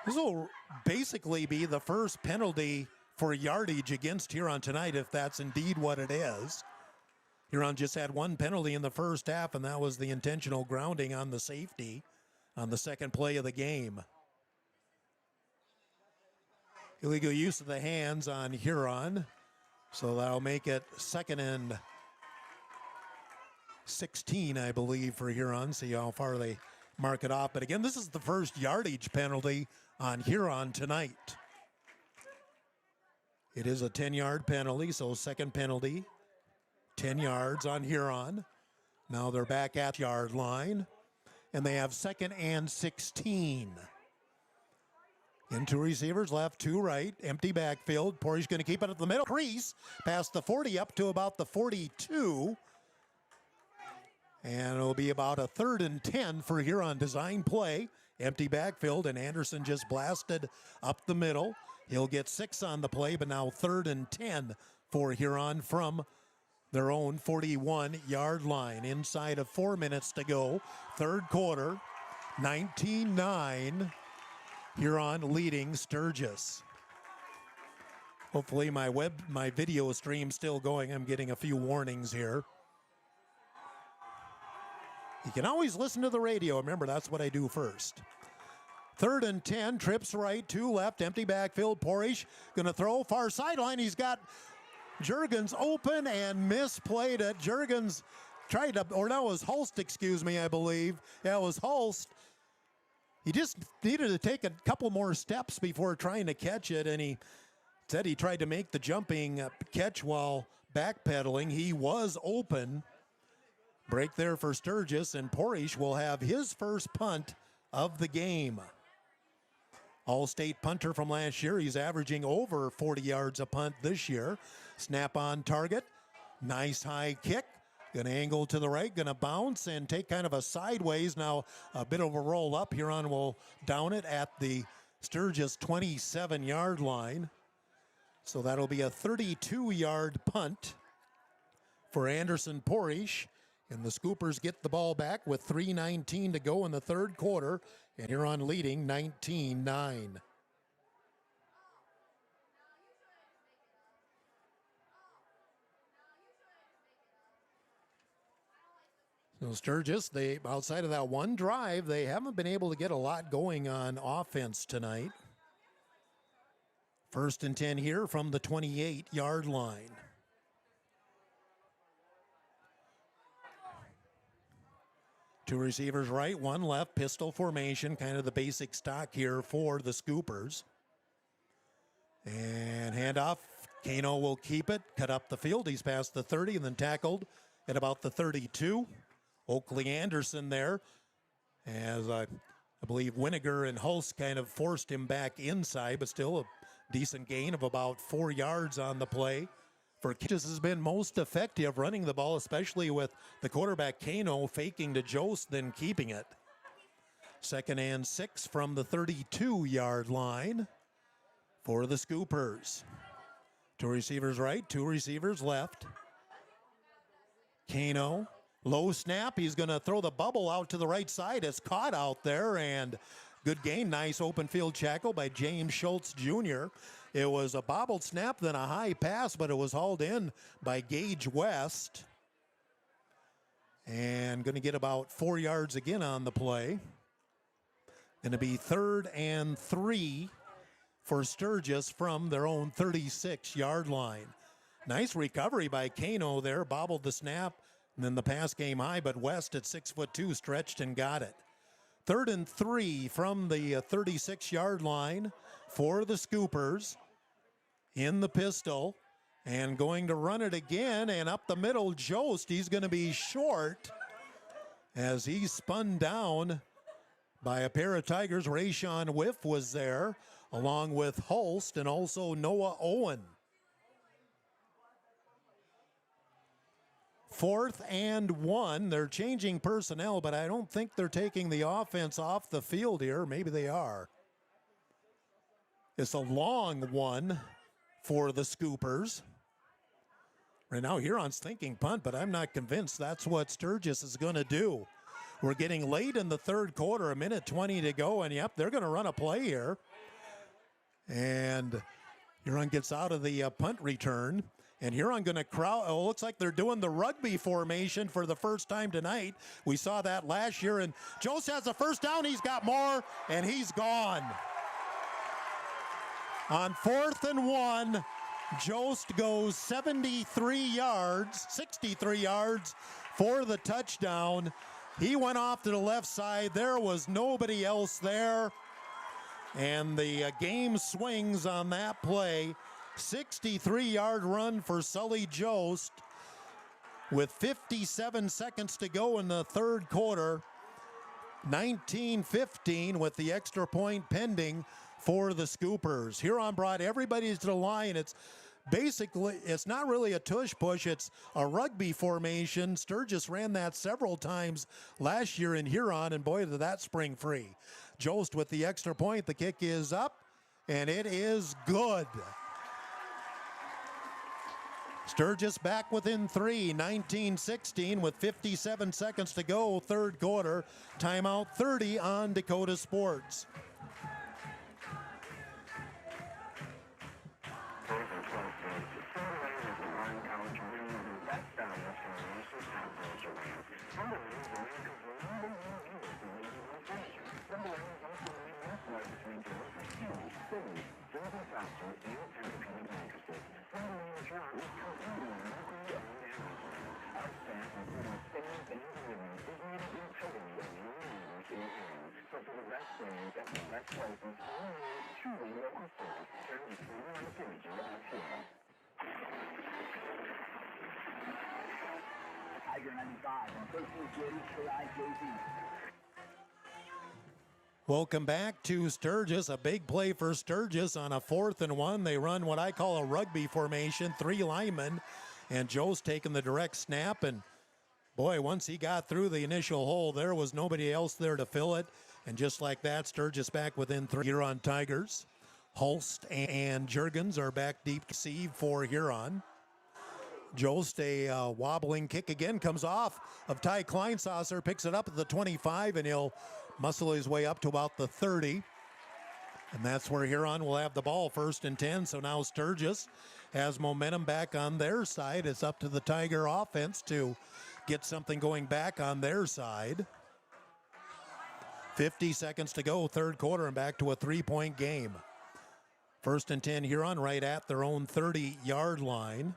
This will basically be the first penalty for yardage against Huron tonight, if that's indeed what it is. Huron just had one penalty in the first half, and that was the intentional grounding on the safety on the second play of the game. Illegal use of the hands on Huron, so that'll make it 2nd and 16, I believe, for Huron. See how far they mark it off. But again, this is the first yardage penalty on Huron tonight. It is a 10-yard penalty, so second penalty, 10 yards on Huron. Now they're back at yard line, and they have 2nd and 16. In two receivers, left, two right, empty backfield. Porish going to keep it at the middle crease, past the 40 up to about the 42. And it'll be about a 3rd and 10 for Huron. Design play, empty backfield, and Anderson just blasted up the middle. He'll get 6 on the play, but now 3rd and 10 for Huron from their own 41-yard line. Inside of 4 minutes to go, third quarter, 19-9. Huron leading Sturgis. Hopefully my video stream's still going. I'm getting a few warnings here. You can always listen to the radio. Remember, that's what I do first. 3rd and 10, trips right, 2 left, empty backfield. Porish gonna throw far sideline. He's got Jurgens open and misplayed it. Jurgens tried to, or no, it was Holst, excuse me, I believe. Yeah, it was Holst. He just needed to take a couple more steps before trying to catch it, and he said he tried to make the jumping catch while backpedaling. He was open. Break there for Sturgis, and Porish will have his first punt of the game. All-state punter from last year. He's averaging over 40 yards a punt this year. Snap on target. Nice high kick. Gonna angle to the right, gonna bounce and take kind of a sideways. Now a bit of a roll up. Huron will down it at the Sturgis 27-yard line. So that'll be a 32-yard punt for Anderson Porish. And the Scoopers get the ball back with 3:19 to go in the third quarter. And Huron leading 19-9. So Sturgis, they outside of that one drive, they haven't been able to get a lot going on offense tonight. 1st and 10 here from the 28-yard line. Two receivers right, one left, pistol formation, kind of the basic stock here for the Scoopers. And handoff, Kano will keep it, cut up the field. He's past the 30 and then tackled at about the 32. Oakley Anderson there, as I believe Winiger and Hulse kind of forced him back inside, but still a decent gain of about 4 yards on the play. For Kitchis has been most effective running the ball, especially with the quarterback Kano faking to Jost, then keeping it. 2nd and 6 from the 32-yard line for the Scoopers. Two receivers right, two receivers left. Kano. Low snap, he's going to throw the bubble out to the right side. It's caught out there, and good gain. Nice open field tackle by James Schultz Jr. It was a bobbled snap, then a high pass, but it was hauled in by Gage West. And going to get about 4 yards again on the play. Going to be 3rd and 3 for Sturgis from their own 36-yard line. Nice recovery by Kano there, bobbled the snap. And then the pass game high, but West at 6'2" stretched and got it. 3rd and 3 from the 36-yard line for the Scoopers in the pistol. And going to run it again, and up the middle, Jost. He's going to be short as he's spun down by a pair of Tigers. Rayshawn Whiff was there, along with Hulst and also Noah Owen. 4th and 1. They're changing personnel, but I don't think they're taking the offense off the field here. Maybe they are. It's a long one for the Scoopers. Right now, Huron's thinking punt, but I'm not convinced that's what Sturgis is going to do. We're getting late in the third quarter, 1:20 to go, and yep, they're going to run a play here. And Huron gets out of the punt return. And Huron going to crowd. Oh, looks like they're doing the rugby formation for the first time tonight. We saw that last year. And Jost has the first down. He's got more, and he's gone. On 4th and 1, Jost goes 63 yards for the touchdown. He went off to the left side. There was nobody else there. And the game swings on that play. 63-yard run for Sully Jost with 57 seconds to go in the third quarter. 19-15 with the extra point pending for the Scoopers. Huron brought everybody to the line. It's basically, it's not really a tush push, it's a rugby formation. Sturgis ran that several times last year in Huron, and boy, did that spring free. Jost with the extra point. The kick is up, and it is good. Sturgis back within 3, 19-16 with 57 seconds to go, third quarter. Timeout 30 on Dakota Sports. Welcome back to Sturgis. A big play for Sturgis on a 4th and 1. They run what I call a rugby formation, 3 linemen, and Joe's taking the direct snap. And boy, once he got through the initial hole, there was nobody else there to fill it. And just like that, Sturgis back within 3. Huron Tigers. Holst and Juergens are back deep receive for Huron. Jost, a wobbling kick again, comes off of Ty Kleinsasser, picks it up at the 25, and he'll muscle his way up to about the 30. And that's where Huron will have the ball, 1st and 10. So now Sturgis has momentum back on their side. It's up to the Tiger offense to get something going back on their side. 50 seconds to go, third quarter, and back to a 3-point game. 1st and 10, Huron right at their own 30-yard line.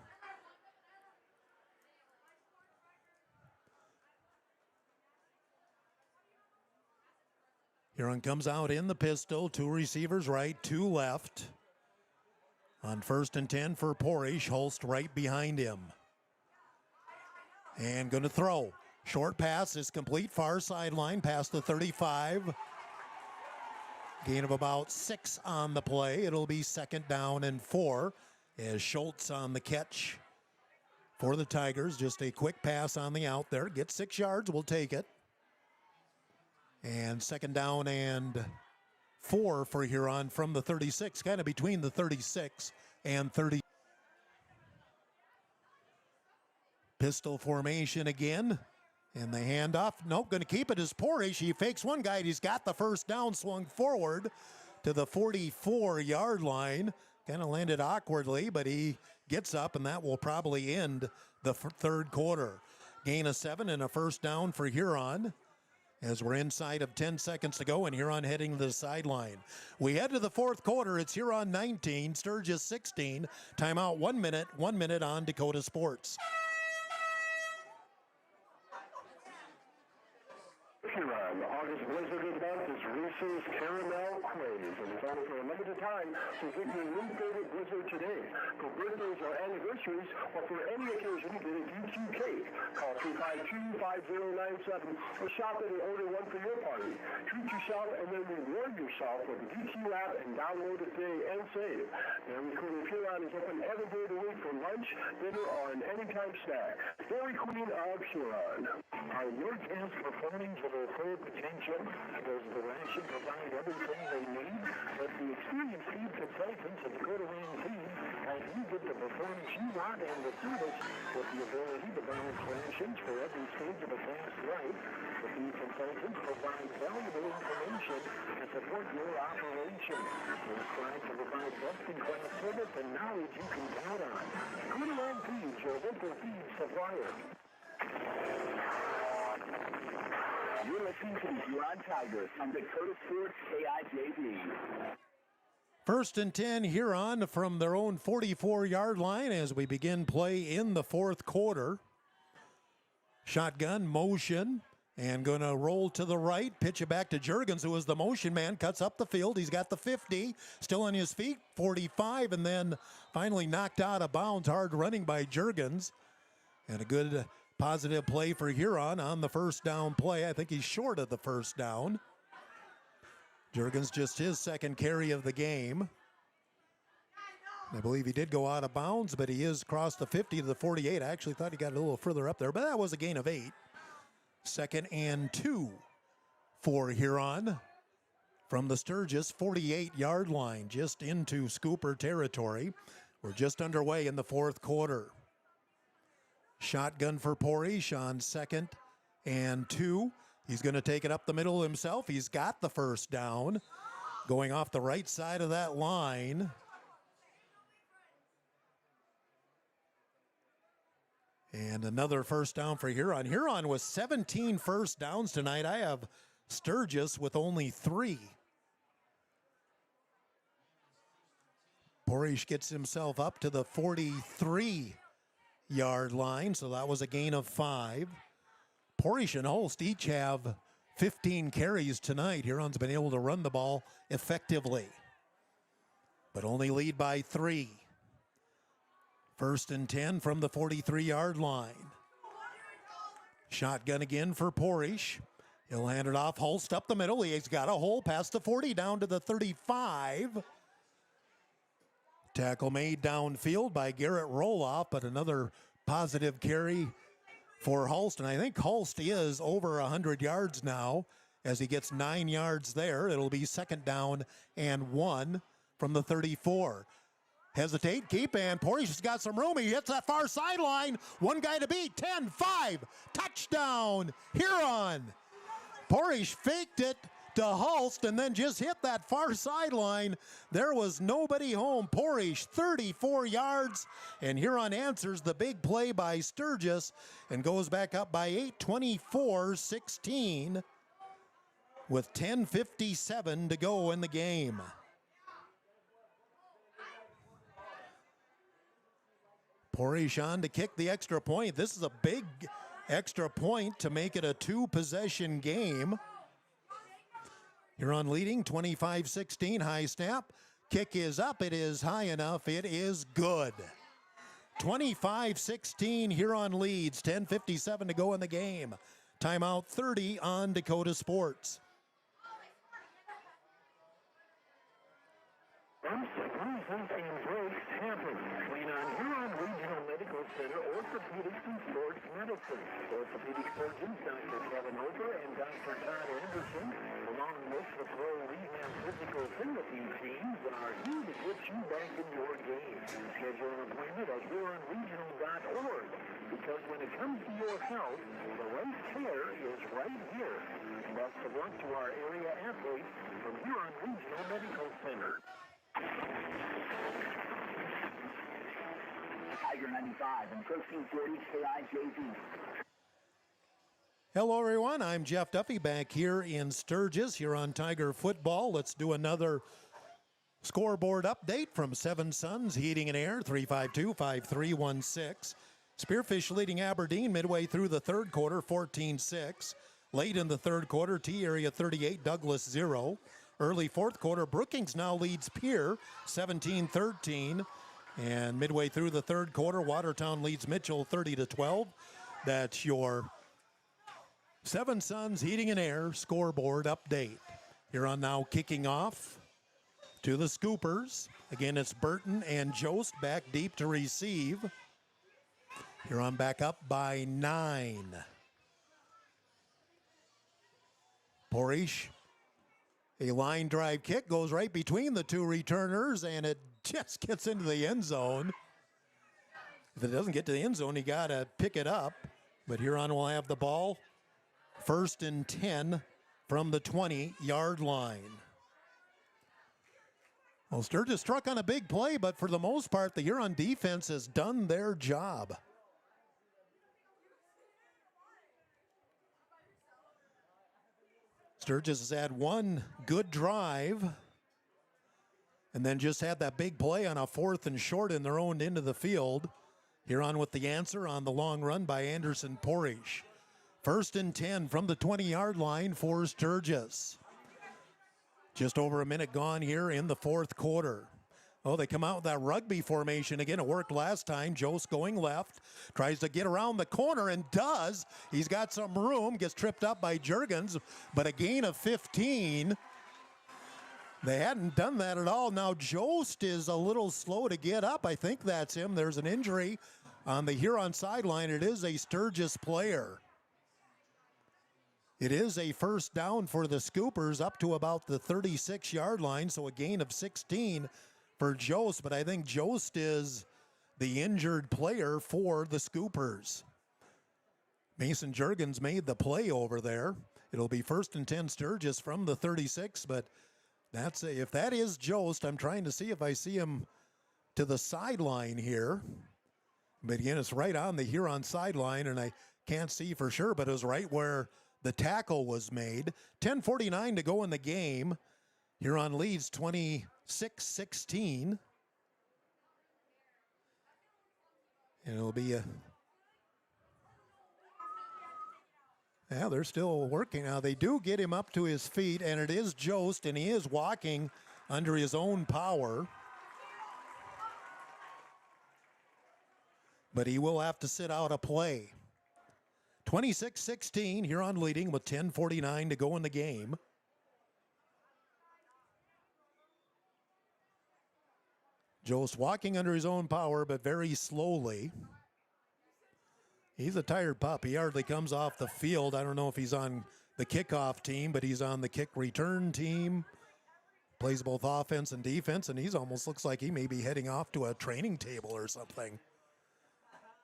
Huron comes out in the pistol, 2 receivers right, 2 left. On 1st and 10 for Porish, Holst right behind him. And going to throw. Short pass is complete, far sideline, past the 35. Gain of about 6 on the play. It'll be 2nd down and 4 as Schultz on the catch for the Tigers. Just a quick pass on the out there. Get 6 yards, we'll take it. And 2nd down and 4 for Huron from the 36, kind of between the 36 and 30. Pistol formation again. And the handoff, nope, going to keep it as Porish. He fakes one guy, he's got the 1st down, swung forward to the 44-yard line. Kind of landed awkwardly, but he gets up, and that will probably end the third quarter. Gain of 7 and a 1st down for Huron. As we're inside of 10 seconds to go, and Huron heading to the sideline. We head to the 4th quarter. It's Huron 19, Sturgis 16. Timeout 1 minute, 1 minute on Dakota Sports. Huron, Largest blizzard of the month is Reese's Caramel Craze, and it's only for a limited time, so get your new favorite blizzard today. For birthdays or anniversaries, or for any occasion, get a DQ cake. Call 352-5097 or shop it and order one for your party. Treat yourself and then reward yourself with the DQ app and download it today and save. Dairy Queen of Huron is open every day of the week for lunch, dinner, or an anytime snack. Dairy Queen of Huron. Our work is performing to their full potential. Does the ration provide everything they need? But the experienced feed consultants at Dakota Land Feed help you get the performance you want and the service with the ability to balance rations for every stage of a fast life. The feed consultants provide valuable information to support your operation. They strive to provide best-in-class service and knowledge you can count on. Dakota Land Feed, your local feed supplier. You're listening to the Huron Tigers on Dakota Sports KIJV. 1st and 10 Huron from their own 44-yard line as we begin play in the fourth quarter. Shotgun motion and going to roll to the right, pitch it back to Juergens, who is the motion man, cuts up the field. He's got the 50, still on his feet, 45, and then finally knocked out of bounds. Hard running by Juergens. And a good positive play for Huron on the first down play. I think he's short of the first down. Juergens just his second carry of the game. I believe he did go out of bounds, but he is crossed the 50 to the 48. I actually thought he got a little further up there, but that was a gain of 8. 2nd and 2 for Huron from the Sturgis 48-yard line, just into Scooper territory. We're just underway in the fourth quarter. Shotgun for Porish on 2nd and 2. He's going to take it up the middle himself. He's got the first down. Going off the right side of that line. And another first down for Huron. Huron with 17 first downs tonight. I have Sturgis with only 3. Porish gets himself up to the 43-yard line, so that was a gain of 5. Porish and Holst each have 15 carries tonight. Huron's been able to run the ball effectively, but only lead by 3. 1st and 10 from the 43-yard line. Shotgun again for Porish. He'll hand it off. Holst up the middle. He's got a hole past the 40 down to the 35. Tackle made downfield by Garrett Roloff, but another positive carry for Holst. And I think Holst is over 100 yards now as he gets 9 yards there. It'll be 2nd down and 1 from the 34. Hesitate, keep, and Porish has got some room. He hits that far sideline. One guy to beat, 10-5, touchdown, Huron. Porish faked it to Holst and then just hit that far sideline. There was nobody home. Porish, 34 yards, and Huron answers the big play by Sturgis and goes back up by 8, 24-16, with 10:57 to go in the game. Porish on to kick the extra point. This is a big extra point to make it a 2-possession game. Huron leading 25-16. High snap. Kick is up. It is high enough. It is good. 25-16. Huron leads. 10:57 to go in the game. Timeout 30 on Dakota Sports. Center, Orthopedics and Sports Medicine. Orthopedic surgeons Dr. Kevin Ober and Dr. Todd Anderson, along with the Pro Rehab Physical Therapy teams, are here to get you back in your game. Schedule an appointment at HuronRegional.org, because when it comes to your health, the right care is right here. Best of luck to our area athletes from Huron Regional Medical Center. Tiger 95 and 1340 KIJV. Hello, everyone. I'm Jeff Duffy back here in Sturgis, here on Tiger Football. Let's do another scoreboard update from Seven Suns Heating and Air, 352-5316. Spearfish leading Aberdeen midway through the third quarter, 14-6. late in the third quarter. T-Area 38, Douglas 0. Early fourth quarter, Brookings now leads Pierre 17-13. And midway through the third quarter, Watertown leads Mitchell 30-12. That's your Seven Suns Heating and Air scoreboard update. Huron now kicking off to the Scoopers. Again, it's Burton and Jost back deep to receive. Huron back up by 9. Porish, a line drive kick, goes right between the two returners, and it just gets into the end zone. If it doesn't get to the end zone, you got to pick it up. But Huron will have the ball. 1st and 10 from the 20-yard line. Well, Sturgis struck on a big play, but for the most part, the Huron defense has done their job. Sturgis has had one good drive and then just had that big play on a 4th and short in their own end of the field. Huron with the answer on the long run by Anderson Porish. 1st and 10 from the 20-yard line for Sturgis. Just over a minute gone here in the fourth quarter. Oh, they come out with that rugby formation again. It worked last time. Jost going left. Tries to get around the corner and does. He's got some room. Gets tripped up by Juergens, but a gain of 15. They hadn't done that at all. Now Jost is a little slow to get up. I think that's him. There's an injury on the Huron sideline. It is a Sturgis player. It is a first down for the Scoopers up to about the 36-yard line, so a gain of 16 for Jost, but I think Jost is the injured player for the Scoopers. Mason Juergens made the play over there. It'll be 1st and 10 Sturgis from the 36, but if that is Jost, I'm trying to see if I see him to the sideline here. But again, it's right on the Huron sideline, and I can't see for sure, but it was right where the tackle was made. 10:49 to go in the game. Huron leads 26-16. And it'll be they're still working. Now, they do get him up to his feet, and it is Jost, and he is walking under his own power. But he will have to sit out a play. 26-16, Huron leading with 10:49 to go in the game. Jost walking under his own power, but very slowly. He's a tired pup. He hardly comes off the field. I don't know if he's on the kickoff team, but he's on the kick return team. Plays both offense and defense, and he almost looks like he may be heading off to a training table or something.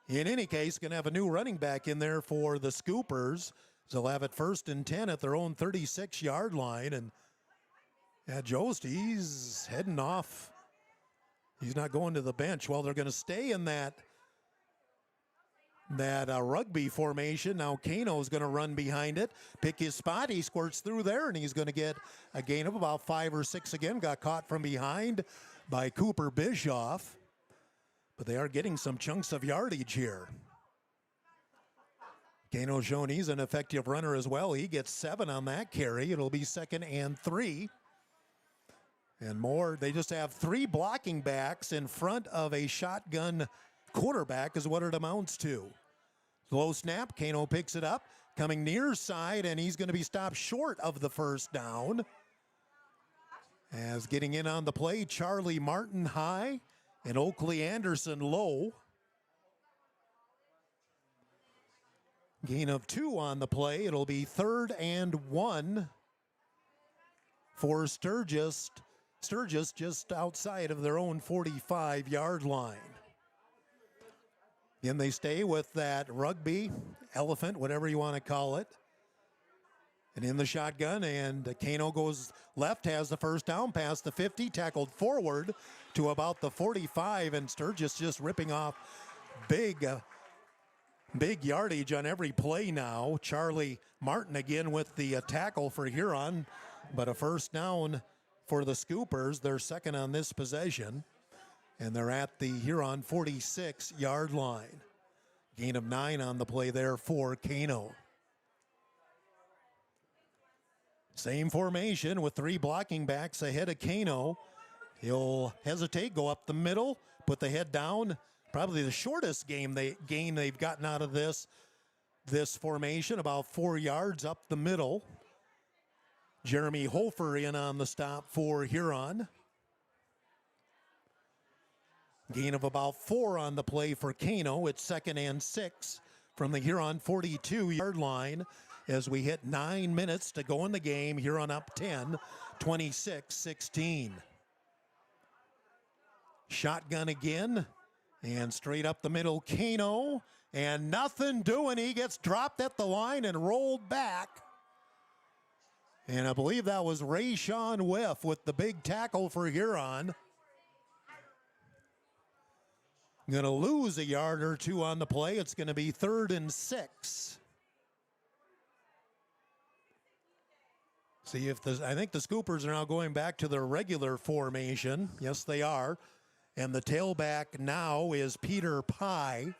In any case, going to have a new running back in there for the Scoopers. So they'll have it 1st and 10 at their own 36-yard line. And Jost, he's heading off. He's not going to the bench. Well, they're going to stay in that rugby formation. Now Kano's going to run behind it, pick his spot. He squirts through there, and he's going to get a gain of about 5 or 6 again. Got caught from behind by Cooper Bischoff. But they are getting some chunks of yardage here. Kano shown he's an effective runner as well. He gets 7 on that carry. It'll be 2nd and 3. And more, they just have 3 blocking backs in front of a shotgun quarterback is what it amounts to. Low snap, Kano picks it up, coming near side, and he's going to be stopped short of the first down. As getting in on the play, Charlie Martin high and Oakley Anderson low. Gain of 2 on the play. It'll be 3rd and 1 for Sturgis. Sturgis just outside of their own 45-yard line. Again, they stay with that rugby, elephant, whatever you want to call it. And in the shotgun, and Kano goes left, has the first down past the 50, tackled forward to about the 45, and Sturgis just ripping off big yardage on every play now. Charlie Martin again with the tackle for Huron, but a first down for the Scoopers. They're 2nd on this possession, and they're at the Huron 46-yard line. Gain of 9 on the play there for Kano. Same formation with 3 blocking backs ahead of Kano. He'll hesitate, go up the middle, put the head down. Probably the shortest gain they've gotten out of this formation, about 4 yards up the middle. Jeremy Hofer in on the stop for Huron. Gain of about 4 on the play for Kano. It's 2nd and 6 from the Huron 42-yard line as we hit 9 minutes to go in the game. Huron up 10, 26-16. Shotgun again, and straight up the middle, Kano, and nothing doing. He gets dropped at the line and rolled back. And I believe that was Rayshawn Whiff with the big tackle for Huron. Going to lose a yard or 2 on the play. It's going to be 3rd and 6. See if I think the Scoopers are now going back to their regular formation. Yes, they are. And the tailback now is Peter Pye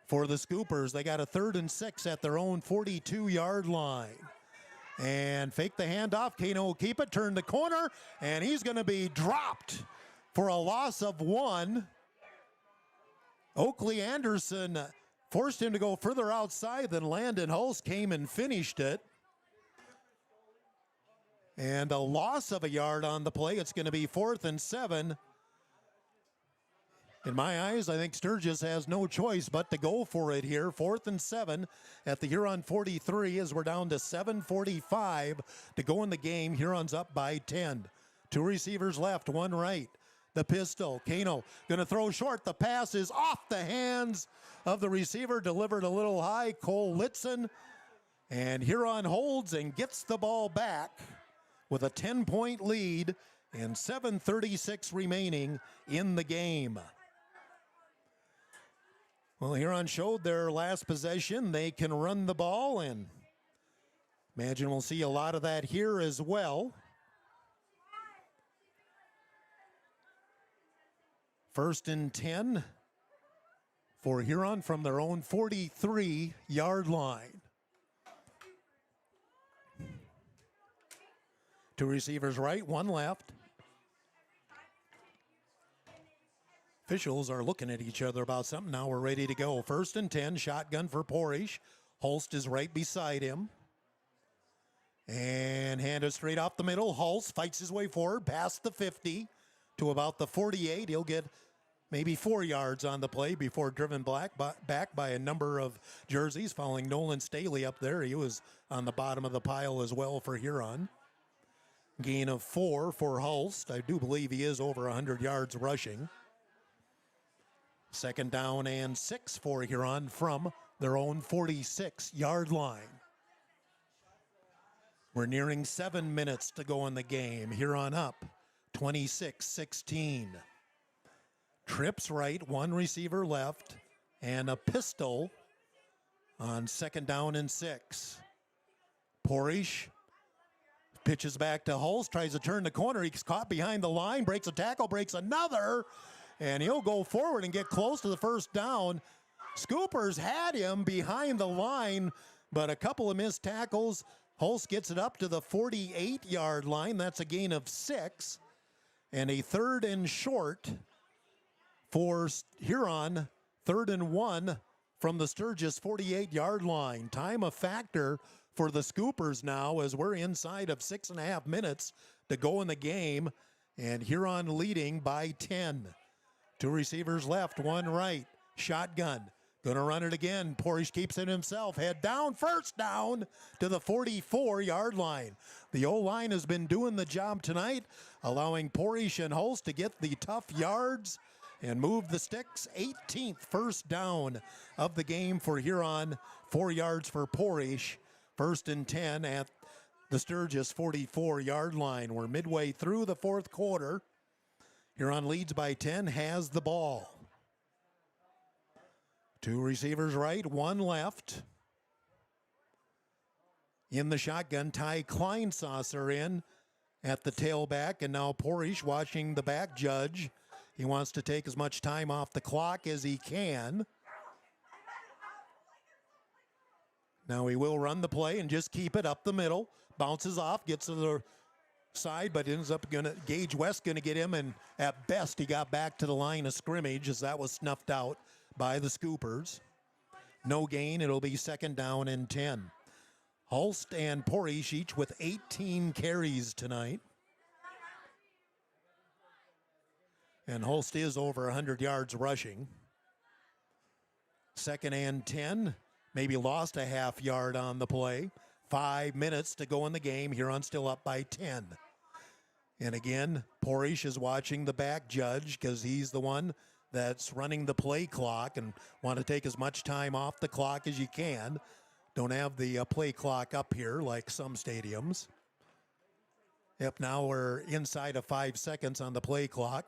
for the Scoopers. They got a 3rd and 6 at their own 42-yard line. And fake the handoff. Kano will keep it, turn the corner, and he's going to be dropped for a loss of 1. Oakley Anderson forced him to go further outside than Landon Hulse came and finished it. And a loss of a yard on the play. It's going to be 4th and 7. In my eyes, I think Sturgis has no choice but to go for it here. 4th and 7 at the Huron 43 as we're down to 7:45 to go in the game. Huron's up by 10. 2 receivers left, 1 right. The pistol, Kano going to throw short. The pass is off the hands of the receiver, delivered a little high, Cole Litson. And Huron holds and gets the ball back with a 10-point lead and 7:36 remaining in the game. Well, Huron showed their last possession. They can run the ball, and imagine we'll see a lot of that here as well. 1st and 10 for Huron from their own 43-yard line. 2 receivers right, 1 left. Officials are looking at each other about something. Now we're ready to go. 1st and 10, shotgun for Porish. Holst is right beside him. And handed straight off the middle. Holst fights his way forward past the 50 to about the 48. He'll get maybe 4 yards on the play before driven back by a number of jerseys following Nolan Staley up there. He was on the bottom of the pile as well for Huron. Gain of 4 for Hulst. I do believe he is over 100 yards rushing. 2nd down and 6 for Huron from their own 46-yard line. We're nearing 7 minutes to go in the game. Huron up 26-16. Trips right, 1 receiver left, and a pistol on 2nd down and 6. Porish pitches back to Hulse, tries to turn the corner. He's caught behind the line, breaks a tackle, breaks another, and he'll go forward and get close to the 1st down. Scoopers had him behind the line, but a couple of missed tackles. Hulse gets it up to the 48-yard line. That's a gain of 6. And a 3rd and short for Huron. 3rd and 1 from the Sturgis 48-yard line. Time a factor for the Scoopers now as we're inside of 6.5 minutes to go in the game. And Huron leading by 10. 2 receivers left, 1 right. Shotgun. Going to run it again. Porish keeps it himself. Head down, 1st down to the 44-yard line. The O-line has been doing the job tonight, allowing Porish and Hulse to get the tough yards and move the sticks. 18th 1st down of the game for Huron. 4 yards for Porish. 1st and 10 at the Sturgis 44-yard line. We're midway through the 4th quarter. Huron leads by 10, has the ball. 2 receivers right, 1 left. In the shotgun, Ty Kleinsasser in at the tailback, and now Porish watching the back judge. He wants to take as much time off the clock as he can. Now he will run the play and just keep it up the middle. bounces off, gets to the side, but ends up Gage West going to get him, and at best he got back to the line of scrimmage as that was snuffed out by the Scoopers. No gain. It'll be 2nd down and 10. Hulst and Porish each with 18 carries tonight. And Hulst is over 100 yards rushing. 2nd and 10. Maybe lost a half yard on the play. 5 minutes to go in the game. Huron still up by 10. And again, Porish is watching the back judge because he's the one that's running the play clock and want to take as much time off the clock as you can. Don't have the play clock up here like some stadiums. Yep, now we're inside of 5 seconds on the play clock.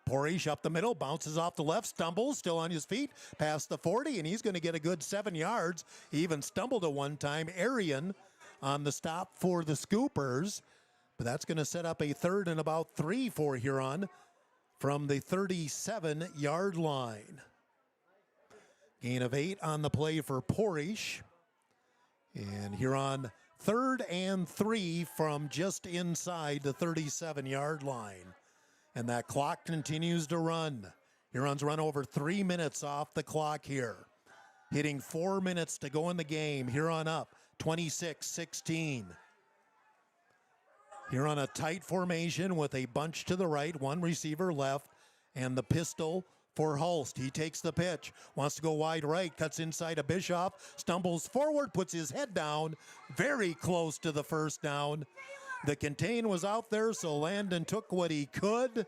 Porish up the middle, bounces off the left, stumbles, still on his feet, past the 40, and he's going to get a good 7 yards. He even stumbled at one time. Arian on the stop for the Scoopers, but that's going to set up a 3rd and about 3 for Huron from the 37-yard line. Gain of 8 on the play for Porish. And Huron 3rd and 3 from just inside the 37-yard line. And that clock continues to run. Huron's run over 3 minutes off the clock here. Hitting 4 minutes to go in the game. Huron up 26-16. Huron a tight formation with a bunch to the right, 1 receiver left, and the pistol for Hulst. He takes the pitch, wants to go wide right, cuts inside a Bischoff, stumbles forward, puts his head down, very close to the 1st down. The contain was out there, so Landon took what he could.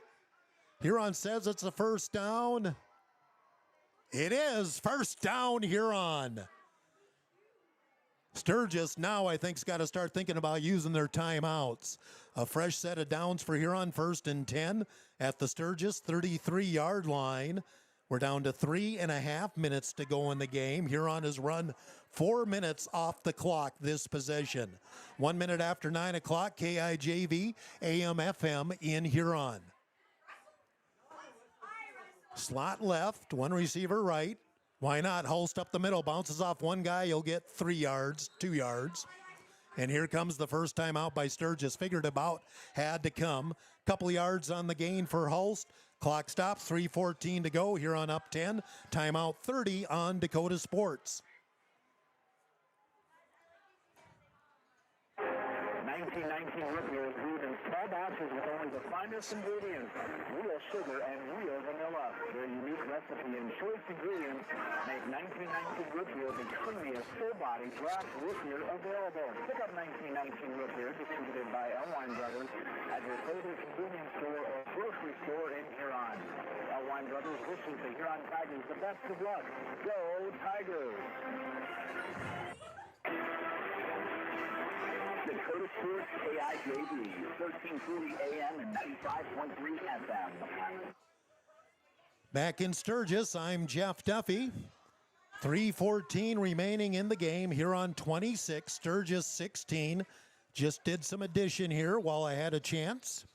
Huron says it's a 1st down. It is 1st down, Huron. Sturgis now, I think, has got to start thinking about using their timeouts. A fresh set of downs for Huron, 1st and 10 at the Sturgis 33-yard line. We're down to 3.5 minutes to go in the game. Huron has run 4 minutes off the clock this possession. 1 minute after 9 o'clock, KIJV, AM/FM in Huron. Slot left, 1 receiver right. Why not? Hulst up the middle, bounces off 1 guy, you'll get 3 yards, 2 yards. And here comes the first time out by Sturgis. Figured about had to come. Couple yards on the gain for Hulst. Clock stops, 3:14 to go. Huron up 10. Timeout 30 on Dakota Sports. 1919 root beer is brewed in small batches with only the finest ingredients, real sugar and real vanilla. Their unique recipe and choice ingredients make 1919 root beer the creamiest, full-body draft root beer available. Pick up 1919 root beer distributed by Wine Brothers at your favorite convenience store or grocery store in Huron. Wine Brothers wishes the Huron Tigers the best of luck. Go Tigers! Dakota Sports, KIJV, 1340 AM and 95.3 FM. Back in Sturgis, I'm Jeff Duffy. 3:14 remaining in the game. Huron 26, Sturgis 16. Just did some addition here while I had a chance.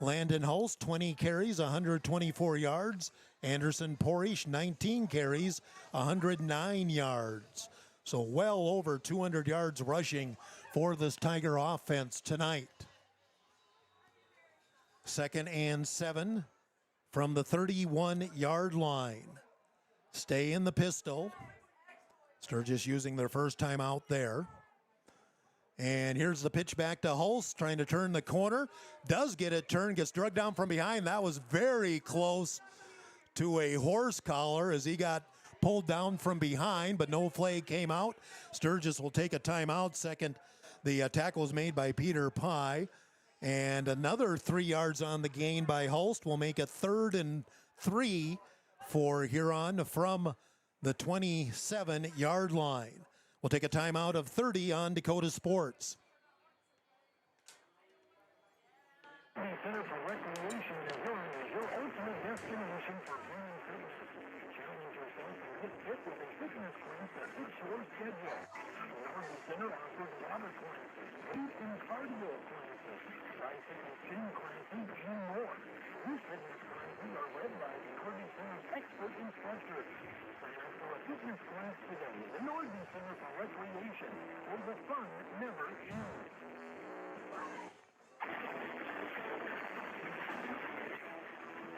Landon Hulst, 20 carries, 124 yards. Anderson Porish, 19 carries, 109 yards. So well over 200 yards rushing for this Tiger offense tonight. 2nd and 7 from the 31-yard line. Stay in the pistol. Sturgis using their first time out there. And here's the pitch back to Hulst, trying to turn the corner. Does get it turned, gets drugged down from behind. That was very close to a horse collar as he got pulled down from behind, but no flag came out. Sturgis will take a timeout. Second, the tackle was made by Peter Pye. And another 3 yards on the gain by Hulst will make it 3rd and 3 for Huron from the 27-yard line. We'll take a timeout of 30 on Dakota Sports. Center for Recreation in Huron is your ultimate destination for fun fitness. Challenge yourself and get fit with a fitness class that fits your schedule. Huron Center offers water classes, weight and cardio classes, tricycle gym classes, and more. New fitness classes are led by the Northern Center's expert instructors. Sign up for a fitness class today. The Northern Center for Recreation, where the fun never ends.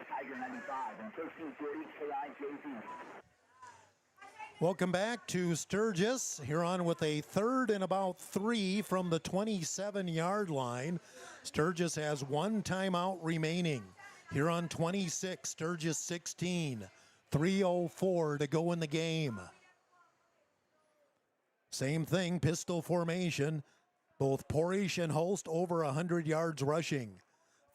Tiger 95 and 1340 KIJV. Welcome back to Sturgis. Huron with a third and about 3 from the 27-yard line. Sturgis has one timeout remaining. Huron 26, Sturgis 16. 3:04 to go in the game. Same thing, pistol formation. Both Porish and Holst over 100 yards rushing.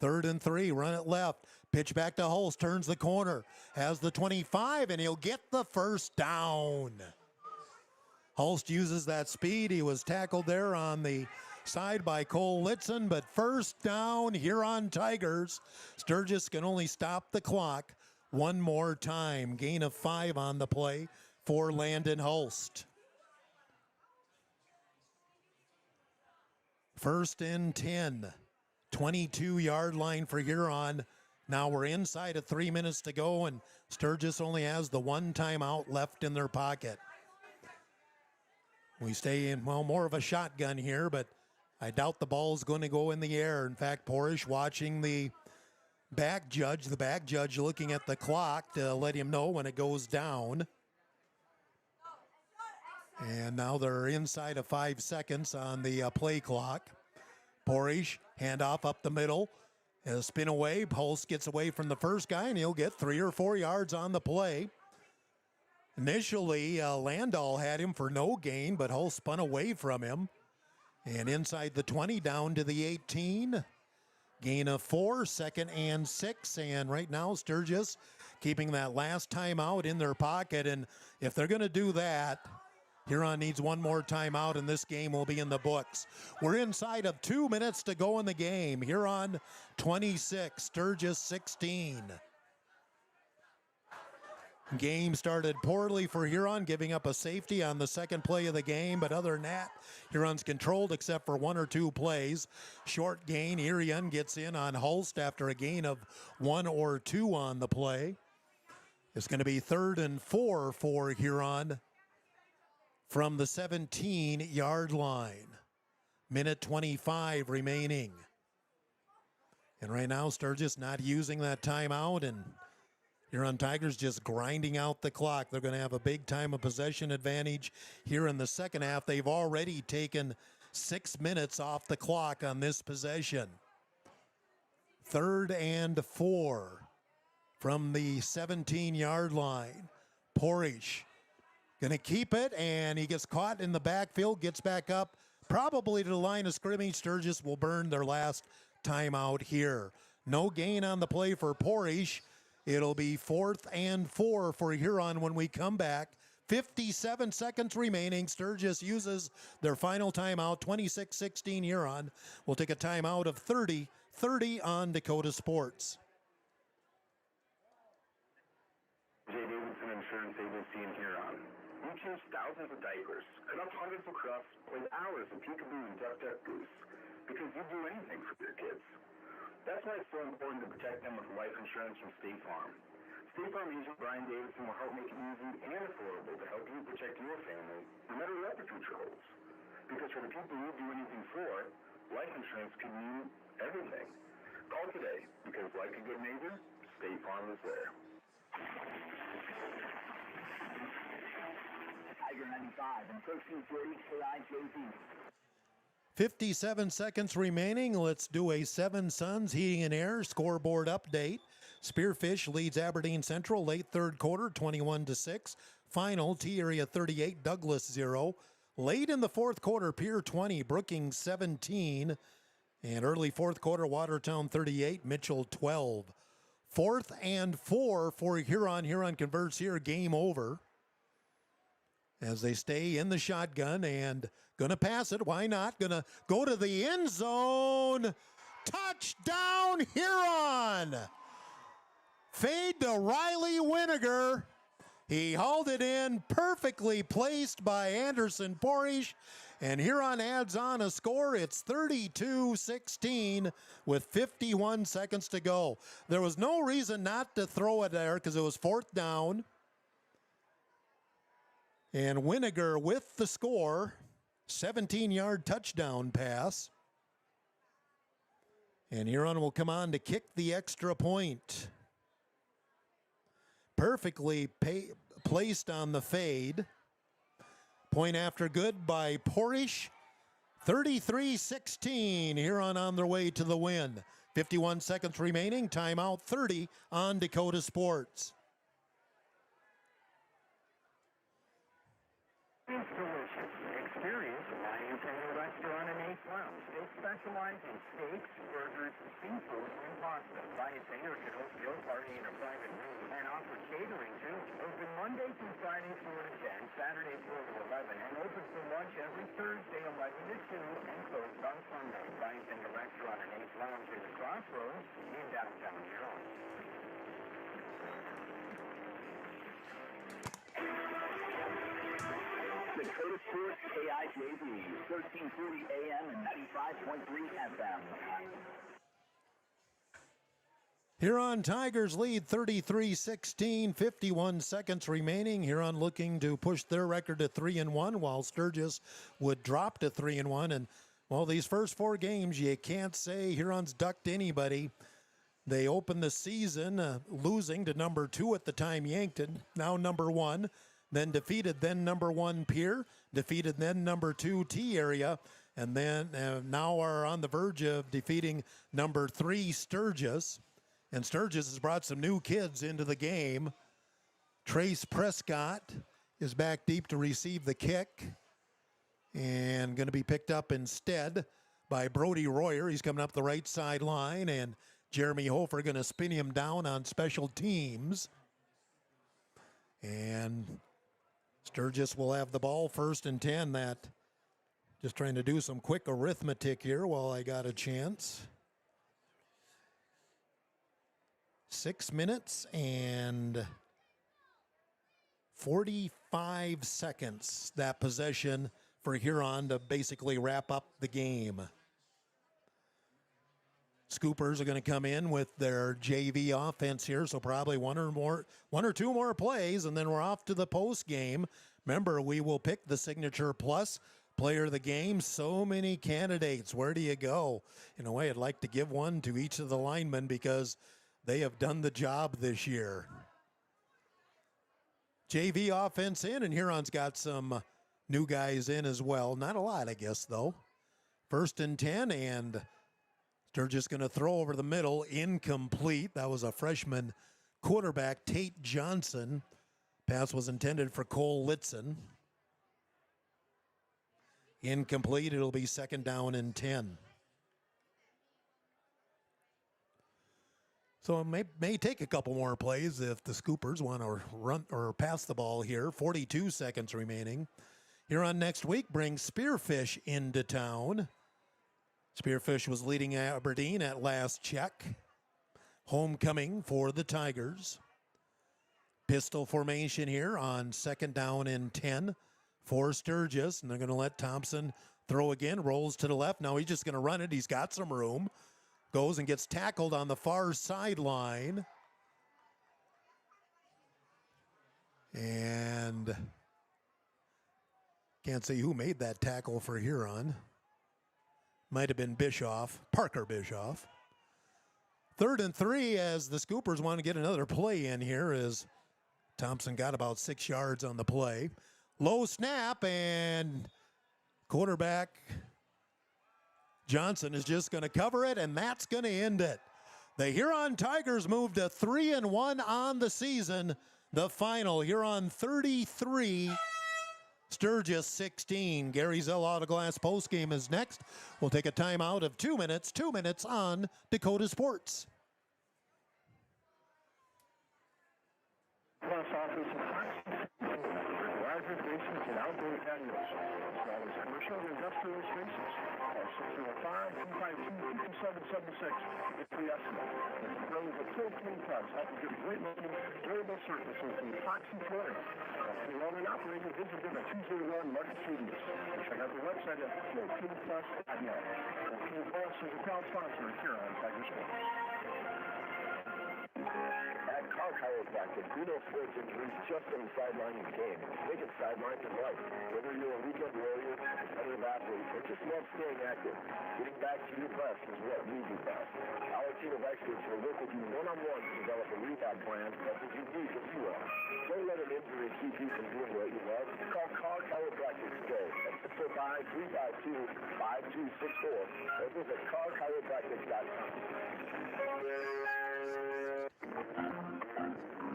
3rd and 3, run it left. Pitch back to Holst, turns the corner. Has the 25, and he'll get the first down. Holst uses that speed. He was tackled there on the side by Cole Litzen, but first down, Huron Tigers. Sturgis can only stop the clock one more time. Gain of 5 on the play for Landon Holst. 1st and 10. 22-yard line for Huron. Now we're inside of 3 minutes to go, and Sturgis only has the one timeout left in their pocket. We stay in, well, more of a shotgun here, but I doubt the ball's going to go in the air. In fact, Porish watching the back judge looking at the clock to let him know when it goes down. And now they're inside of 5 seconds on the play clock. Porish, handoff up the middle, spin away. Holst gets away from the first guy, and he'll get 3 or 4 yards on the play. Initially, Landau had him for no gain, but Holst spun away from him. And inside the 20, down to the 18. Gain of 4, 2nd and 6. And right now, Sturgis keeping that last timeout in their pocket. And if they're going to do that, Huron needs one more timeout, and this game will be in the books. We're inside of 2 minutes to go in the game. Huron 26, Sturgis 16. Game started poorly for Huron, giving up a safety on the second play of the game, but other than that, Huron's controlled except for 1 or 2 plays. Short gain, Irion gets in on Holst after a gain of 1 or 2 on the play. It's going to be 3rd and 4 for Huron from the 17-yard line. Minute 25 remaining. And right now, Sturgis not using that timeout, and Huron Tigers just grinding out the clock. They're going to have a big time of possession advantage here in the second half. They've already taken 6 minutes off the clock on this possession. 3rd and 4 from the 17-yard line. Porish going to keep it, and he gets caught in the backfield, gets back up, probably to the line of scrimmage. Sturgis will burn their last timeout here. No gain on the play for Porish. It'll be 4th and 4 for Huron when we come back. 57 seconds remaining. Sturgis uses their final timeout, 26-16 Huron. We'll take a timeout of 30 on Dakota Sports. J. Davidson Insurance Agency in Huron. We change thousands of diapers, cut up hundreds of crusts, play hours of peekaboo and duck goose, because you'd do anything for your kids. That's why it's so important to protect them with life insurance from State Farm. State Farm agent Brian Davidson will help make it easy and affordable to help you protect your family, no matter what the future holds. Because for the people you do anything for, life insurance could mean everything. Call today, because like a good neighbor, State Farm is there. Tiger 95 and 1340 KIJV. 57 seconds remaining. Let's do a Seven Suns Heating and Air scoreboard update. Spearfish leads Aberdeen Central late 3rd quarter, 21-6. Final, T-Area 38, Douglas 0. Late in the 4th quarter, Pier 20, Brookings 17. And early 4th quarter, Watertown 38, Mitchell 12. 4th and 4 for Huron. Huron converts here, game over. As they stay in the shotgun and gonna pass it. Why not? Gonna go to the end zone. Touchdown, Huron! Fade to Riley Winiger. He hauled it in, perfectly placed by Anderson Porish, And Huron adds on a score. It's 32-16 with 51 seconds to go. There was no reason not to throw it there because it was 4th down. And Winiger with the score, 17-yard touchdown pass. And Huron will come on to kick the extra point. Perfectly placed on the fade. Point after good by Porish. 33-16. Huron on their way to the win. 51 seconds remaining. Timeout 30 on Dakota Sports. Delicious experience Lion Restaurant in East Lounge. They specialize in steaks, burgers, seafood, and pasta. Lion can host your party in a private room and offer catering too. Open Monday through Friday 4 to 10, Saturday 4 to 11, and open for lunch every Thursday 11 to 2 and closed on Sunday. Lion Restaurant in East Lounge in the Crossroads in downtown Huron. Dakota Sports KIJV, 1340 AM and 95.3 FM. Huron Tigers lead 33-16, 51 seconds remaining. Huron looking to push their record to 3-1, while Sturgis would drop to 3-1. And well, these first 4 games, you can't say Huron's ducked anybody. They opened the season losing to number 2 at the time, Yankton, now number 1. Then defeated then number 1 Pierre, defeated then number 2 T Area, and then now are on the verge of defeating number 3 Sturgis. And Sturgis has brought some new kids into the game. Trace Prescott is back deep to receive the kick and going to be picked up instead by Brody Royer. He's coming up the right sideline, and Jeremy Hofer going to spin him down on special teams. And Sturgis will have the ball 1st and 10. That just trying to do some quick arithmetic here while I got a chance. 6 minutes and 45 seconds, that possession for Huron to basically wrap up the game. Scoopers are going to come in with their JV offense here, so probably one or two more plays, and then we're off to the post game. Remember, we will pick the Signature Plus Player of the Game. So many candidates. Where do you go? In a way, I'd like to give one to each of the linemen because they have done the job this year. JV offense in, and Huron's got some new guys in as well. Not a lot, I guess, though. 1st and 10, and Sturgis going to throw over the middle, incomplete. That was a freshman quarterback, Tate Johnson. Pass was intended for Cole Litzen. Incomplete. It'll be 2nd down and 10. So it may take a couple more plays if the Scoopers want to run or pass the ball here. 42 seconds remaining. Huron next week brings Spearfish into town. Spearfish was leading Aberdeen at last check. Homecoming for the Tigers. Pistol formation here on 2nd down and 10 for Sturgis. And they're going to let Thompson throw again. Rolls to the left. Now he's just going to run it. He's got some room. Goes and gets tackled on the far sideline. And can't see who made that tackle for Huron. Might have been Bischoff, Parker Bischoff. 3rd and 3 as the Scoopers want to get another play in here as Thompson got about 6 yards on the play. Low snap, and quarterback Johnson is just going to cover it, and that's going to end it. The Huron Tigers moved to 3-1 on the season. The final, Huron 33, Sturgis 16. Gary Zell Autoglass postgame is next. We'll take a timeout of 2 minutes. 2 minutes on Dakota Sports. Plus offers larger stations and outdoor patios, as well as commercial and industrial spaces. Call 605-152-5200 9776. It's the estimate. It's a pros of 14 plus. Help you get great looking, durable surfaces in epoxy flooring. The owner and operator visit them at 201 Market Street. Check out their website at 14plus.net. 14 Plus is a proud sponsor here on Tiger Sports. At Car Chiropractic, we know sports injuries just don't sideline your game. They can sideline your life. Whether you're a weekend warrior, a competitive athlete, or just love staying active, getting back to your best is what we do best. Our team of experts will work with you one-on-one to develop a rehab plan that's as unique as you are. Don't let an injury keep you from doing what you love. Call Car Chiropractic today at 605-352-5264 or visit carchiropractic.com.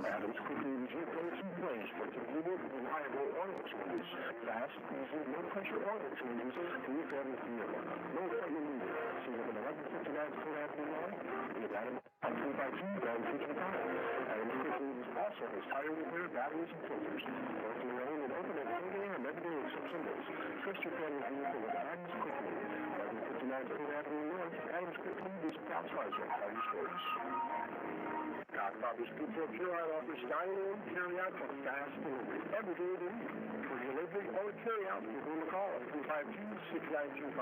Adams quickly is your go-to place for convenient, reliable oil changes. Fast, easy, no-pressure oil changes to your family vehicle. No appointment needed. See you at 1159 Fort Avenue North. With Adams at 352 down 55. Adams quickly is also has tire repair, batteries, and filters. Working alone and open at 10 a.m. every day except Sundays. Trust your family vehicle with Adams quickly. 1159 Fort Avenue North. Adams quickly is proud sponsor of Tiger Sports. Godfather's Pizza of Huron offers dine-in, carry-out, and fast delivery every day of the week. For delivery or carry-out, you can call at 352-6925.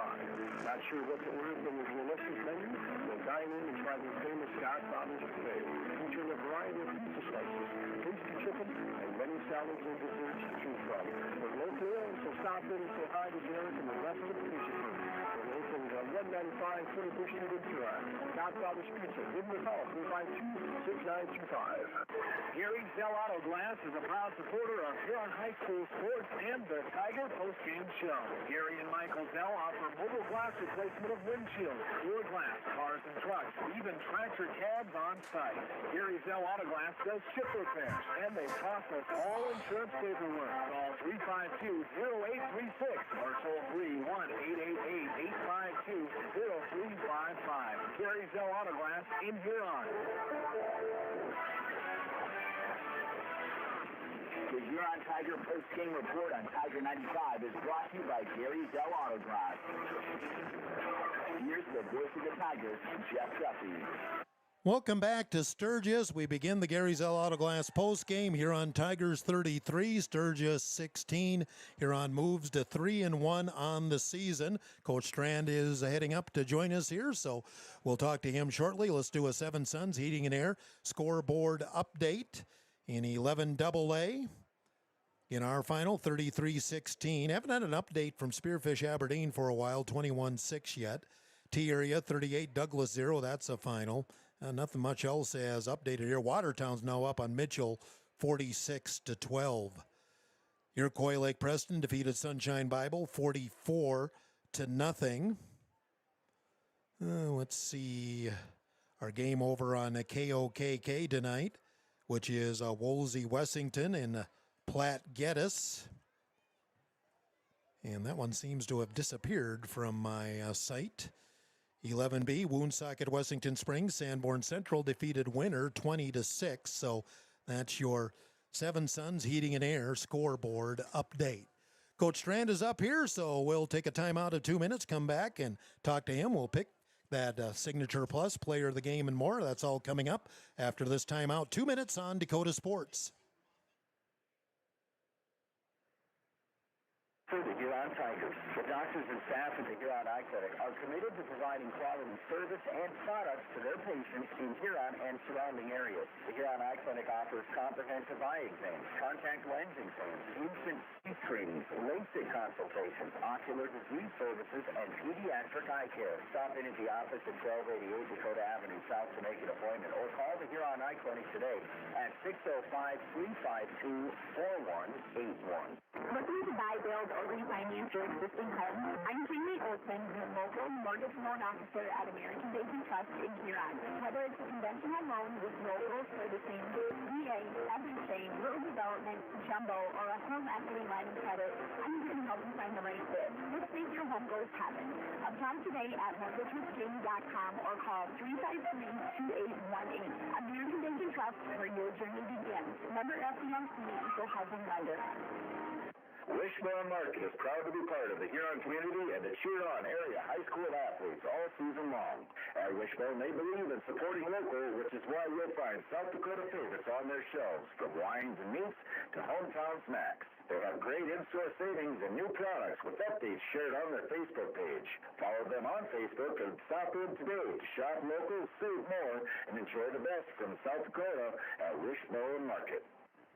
Not sure what to order from the realistic menu? Then dine in and try the famous Godfather's today. Featuring a variety of pizza slices, tasty chicken, and many salads and desserts to choose from. They're locally owned, so stop in and say hi to Derek and the rest of the pizza crew. They're open on 195 24th Street in Huron. Godfather's Pizza. Give them a call, 352-6925. Gary Zell Auto Glass is a proud supporter of Huron High School sports and the Tiger postgame show. Gary and Michael Zell offer mobile glass replacement of windshields, door glass, cars and trucks, even tractor cabs on site. Gary Zell Auto Glass does ship repairs, and they process all insurance paperwork. Call 352-0836 or toll free 1-888-852-0355. Gary Zell Auto Glass in Huron. The Huron Tiger post-game report on Tiger 95 is brought to you by Gary Zell Auto Glass. Here's the voice of the Tigers, Jeff Duffy. Welcome back to Sturgis. We begin the Gary Zell Auto Glass post game here on Tigers 33, Sturgis 16. Huron moves to 3-1 on the season. Coach Strand is heading up to join us here, so we'll talk to him shortly. Let's do a Seven Sons Heating and Air scoreboard update in 11 AA. In our final, 33-16. Haven't had an update from Spearfish Aberdeen for a while, 21-6 yet. T-Area 38, Douglas 0, that's a final. Nothing much else has updated here. Watertown's now up on Mitchell, 46-12. Iroquois Lake Preston defeated Sunshine Bible, 44-0. Let's see our game over on KOKK tonight, which is Wolsey Wessington and Platt Geddes. And that one seems to have disappeared from my site. 11B, Woonsocket Wessington Springs, Sanborn Central defeated Winter 20-6. So that's your Seven Sons Heating and Air scoreboard update. Coach Strand is up here, so we'll take a timeout of 2 minutes, come back and talk to him. We'll pick that Signature Plus, Player of the Game, and more. That's all coming up after this timeout. 2 minutes on Dakota Sports. For the Huron Tigers, the doctors and staff at the Huron Eye Clinic are committed to providing quality service and products to their patients in Huron and surrounding areas. The Huron Eye Clinic offers comprehensive eye exams, contact lens exams, instant teeth screenings, LASIK consultations, ocular disease services, and pediatric eye care. Stop in at the office at 1288 Dakota Avenue South to make an appointment, or call the Huron Eye Clinic today at 605-352-4181. Looking to buy, build, or refinance your existing home? I'm Jamie Olson, your local mortgage loan officer at American Basin Trust in Huron. Whether it's a conventional loan with local servicing, VA, everything, rural development, jumbo, or a home equity line of credit, I'm here to help you find the right fit. Let's make your home goals happen. Apply today at mortgagewithjamie.com or call 353-2818. American Basin Trust, where your journey begins. Member FDIC, equal housing lender. Wishbone Market is proud to be part of the Huron community and to cheer on area high school athletes all season long. At Wishbone, they believe in supporting local, which is why you'll find South Dakota favorites on their shelves, from wines and meats to hometown snacks. They have great in-store savings and new products with updates shared on their Facebook page. Follow them on Facebook and stop in today to shop local, save more, and enjoy the best from South Dakota at Wishbone Market.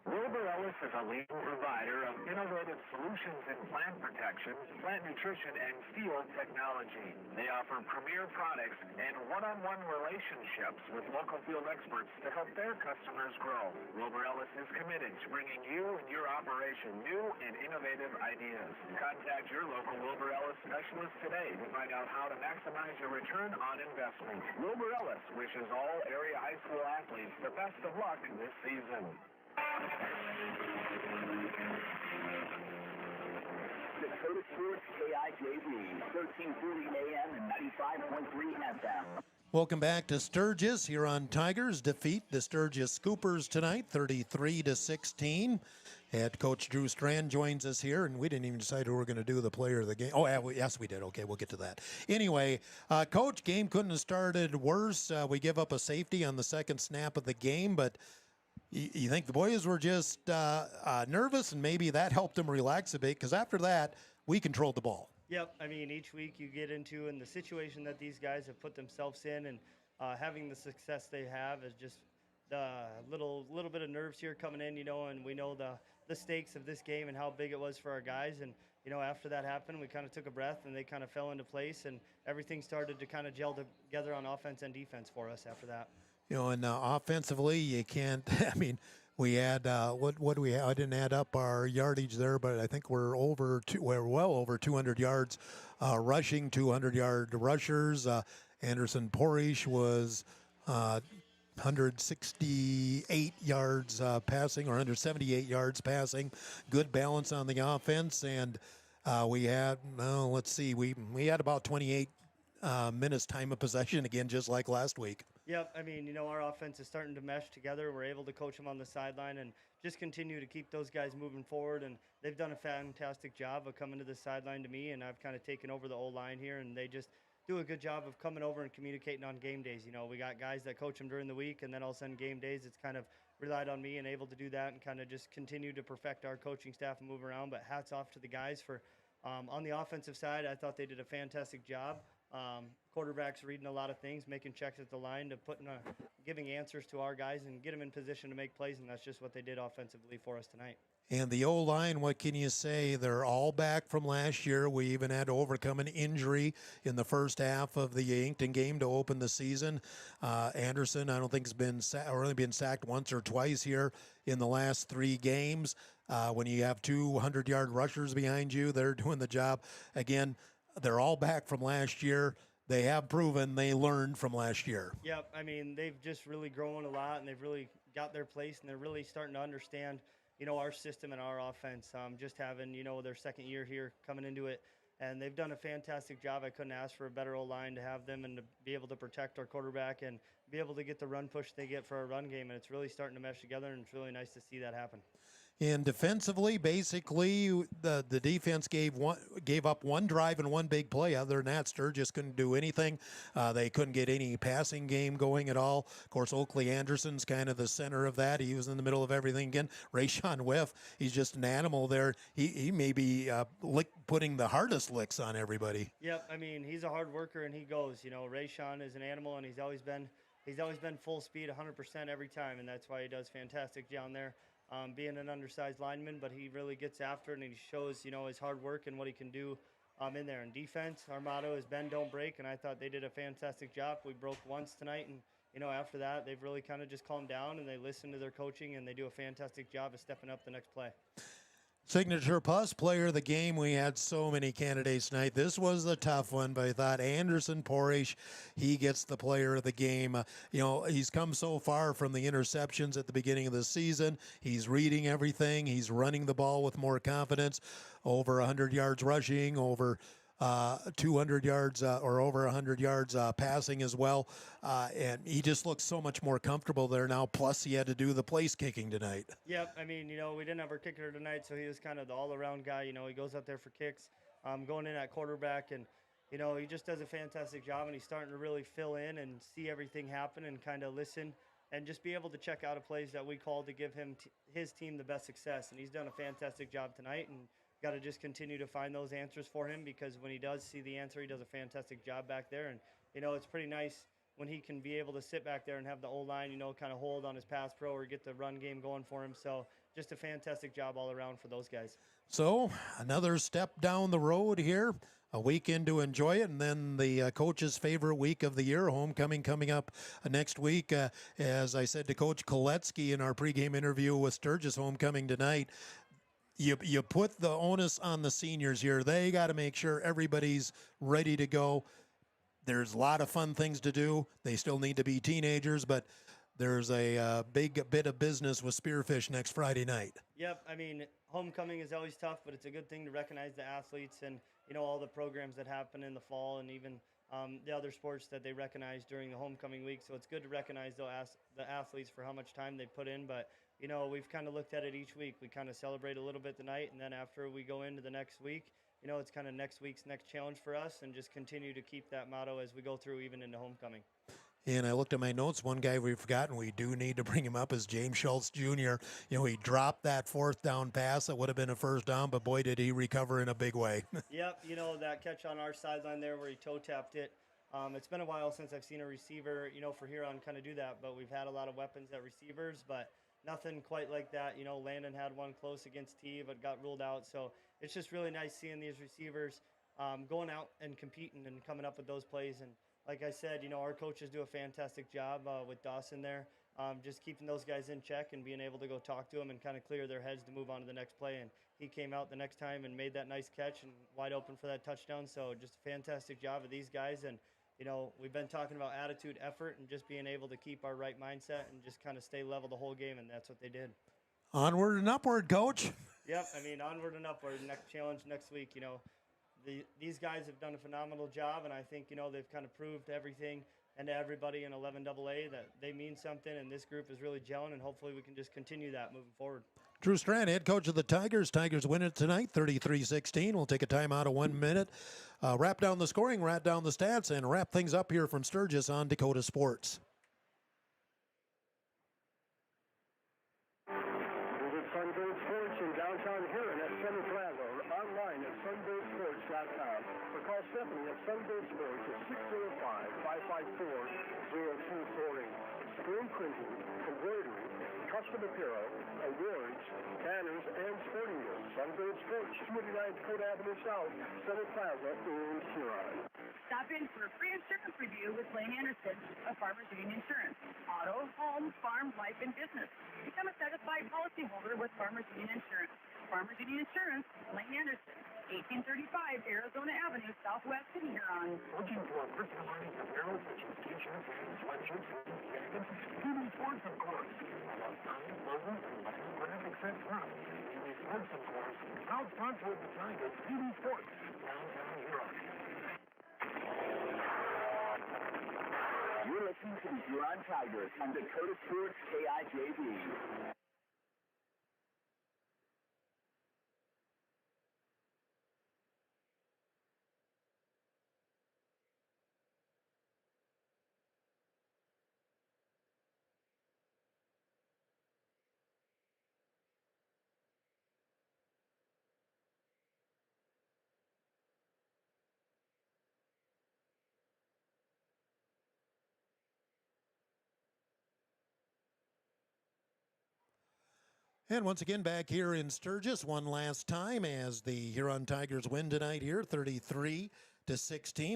Wilbur Ellis is a leading provider of innovative solutions in plant protection, plant nutrition, and field technology. They offer premier products and one-on-one relationships with local field experts to help their customers grow. Wilbur Ellis is committed to bringing you and your operation new and innovative ideas. Contact your local Wilbur Ellis specialist today to find out how to maximize your return on investment. Wilbur Ellis wishes all area high school athletes the best of luck this season. Dakota Sports KIJV, 1340 AM and 95.3 FM. Welcome back to Sturgis. Huron Tigers defeat the Sturgis Scoopers tonight, 33-16. Head coach Drew Strand joins us here, and we didn't even decide who we're going to do the player of the game. Oh, yeah, yes, we did. Okay, we'll get to that. Anyway, Coach, game couldn't have started worse. We give up a safety on the second snap of the game, but you think the boys were just nervous, and maybe that helped them relax a bit, because after that, we controlled the ball. Yep. I mean, each week you get into in the situation that these guys have put themselves in, and having the success they have is just the little bit of nerves here coming in, and we know the stakes of this game and how big it was for our guys. And, after that happened, we kind of took a breath, and they kind of fell into place, and everything started to kind of gel together on offense and defense for us after that. And offensively, you can't. I mean, we had what do we have? I didn't add up our yardage there, but I think we're well over 200 yards rushing, 200-yard rushers. Anderson Porish was 168 yards passing, or 178 yards passing. Good balance on the offense, and we had we had about 28 minutes time of possession again, just like last week. Yep. I mean, our offense is starting to mesh together. We're able to coach them on the sideline and just continue to keep those guys moving forward. And they've done a fantastic job of coming to the sideline to me, and I've kind of taken over the O-line here, and they just do a good job of coming over and communicating on game days. We got guys that coach them during the week, and then all of a sudden game days, it's kind of relied on me and able to do that and kind of just continue to perfect our coaching staff and move around. But hats off to the guys for on the offensive side. I thought they did a fantastic job. Quarterbacks reading a lot of things, making checks at the line, to giving answers to our guys and get them in position to make plays, and that's just what they did offensively for us tonight. And the O-line, what can you say? They're all back from last year. We even had to overcome an injury in the first half of the Yankton game to open the season. Anderson, I don't think, has been only been sacked once or twice here in the last 3 games. When you have 200-yard rushers behind you, they're doing the job. Again, they're all back from last year. They have proven they learned from last year. Yep. I mean, they've just really grown a lot, and they've really got their place, and they're really starting to understand, our system and our offense. Just having, their second year here coming into it, and they've done a fantastic job. I couldn't ask for a better O-line to have them and to be able to protect our quarterback and be able to get the run push they get for our run game, and it's really starting to mesh together, and it's really nice to see that happen. And defensively, basically, the defense gave up one drive and one big play. Other than that, Sturgis couldn't do anything. They couldn't get any passing game going at all. Of course, Oakley Anderson's kind of the center of that. He was in the middle of everything again. Rayshawn Whiff, he's just an animal there. He may be putting the hardest licks on everybody. Yep, I mean, he's a hard worker, and he goes. Rayshawn is an animal, and he's always been full speed 100% every time, and that's why he does fantastic down there. Being an undersized lineman, but he really gets after it, and he shows, his hard work and what he can do in there. In defense, our motto is bend, don't break, and I thought they did a fantastic job. We broke once tonight, and, after that, they've really kind of just calmed down, and they listen to their coaching, and they do a fantastic job of stepping up the next play. Signature Plus player of the game. We had so many candidates tonight. This was the tough one, but I thought Anderson Porish, he gets the player of the game. He's come so far from the interceptions at the beginning of the season. He's reading everything. He's running the ball with more confidence. Over 100 yards rushing, over 200 yards or over 100 yards passing as well. And he just looks so much more comfortable there now. Plus, he had to do the place kicking tonight. Yep. I mean, we didn't have our kicker tonight, so he was kind of the all-around guy. He goes out there for kicks, going in at quarterback, and he just does a fantastic job, and he's starting to really fill in and see everything happen and kind of listen and just be able to check out a plays that we called to give him his team the best success. And he's done a fantastic job tonight, and got to just continue to find those answers for him, because when he does see the answer, he does a fantastic job back there. And, it's pretty nice when he can be able to sit back there and have the O-line, kind of hold on his pass pro or get the run game going for him. So just a fantastic job all around for those guys. So another step down the road here, a weekend to enjoy it, and then the coach's favorite week of the year, homecoming, coming up next week. As I said to Coach Koletsky in our pregame interview with Sturgis homecoming tonight, you put the onus on the seniors here. They got to make sure everybody's ready to go. There's a lot of fun things to do. They still need to be teenagers, but there's a big bit of business with Spearfish next Friday night. Yep. I mean, homecoming is always tough, but it's a good thing to recognize the athletes and, all the programs that happen in the fall, and even the other sports that they recognize during the homecoming week. So it's good to recognize the athletes for how much time they put in. But, we've kind of looked at it each week. We kind of celebrate a little bit tonight, and then after we go into the next week, it's kind of next week's next challenge for us, and just continue to keep that motto as we go through even into homecoming. And I looked at my notes. One guy we've forgotten, we do need to bring him up, is James Schultz Jr. He dropped that fourth down pass. That would have been a first down, but boy, did he recover in a big way. Yep, that catch on our sideline there where he toe tapped it. It's been a while since I've seen a receiver, for Huron kind of do that, but we've had a lot of weapons at receivers, but nothing quite like that. Landon had one close against T, but got ruled out. So it's just really nice seeing these receivers going out and competing and coming up with those plays. And like I said, our coaches do a fantastic job with Dawson there, just keeping those guys in check and being able to go talk to them and kind of clear their heads to move on to the next play. And he came out the next time and made that nice catch and wide open for that touchdown. So just a fantastic job of these guys. And, we've been talking about attitude, effort, and just being able to keep our right mindset and just kind of stay level the whole game, and that's what they did. Onward and upward, Coach. Yep, I mean, onward and upward. Next challenge next week, these guys have done a phenomenal job, and I think, they've kind of proved everything and to everybody in 11AA that they mean something, and this group is really gelling, and hopefully we can just continue that moving forward. Drew Strand, head coach of the Tigers. Tigers win it tonight, 33-16. We'll take a timeout of 1 minute. Wrap down the scoring, wrap down the stats, and wrap things up here from Sturgis on Dakota Sports. Visit Sunbird Sports in downtown Huron at Center Plaza or online at sunbirdsports.com. Or call Stephanie at Sunbird Sports at 605-554-0248. Screen printing, embroidery, custom apparel, awards, banners, and sporting goods. Sunbird Sports, 289 Dakota Avenue South, Center Plaza in Huron. Stop in for a free insurance review with Lane Anderson of Farmers Union Insurance. Auto, home, farm, life, and business. Become a satisfied policyholder with Farmers Union Insurance. Farmers Union Insurance, Lane Anderson, 1835 Arizona Avenue, Southwest in Huron. Looking for a personalized apparel such as t-shirts, sweatshirts, and jackets? TV Sports, of course. About time, logos, and graphic sets from. TV Sports, of course. Proud sponsor of the Tigers, TV Sports, downtown Huron. You're listening to the Huron Tigers on Dakota Sports KIJB. And once again, back here in Sturgis, one last time as the Huron Tigers win tonight here, 33-16.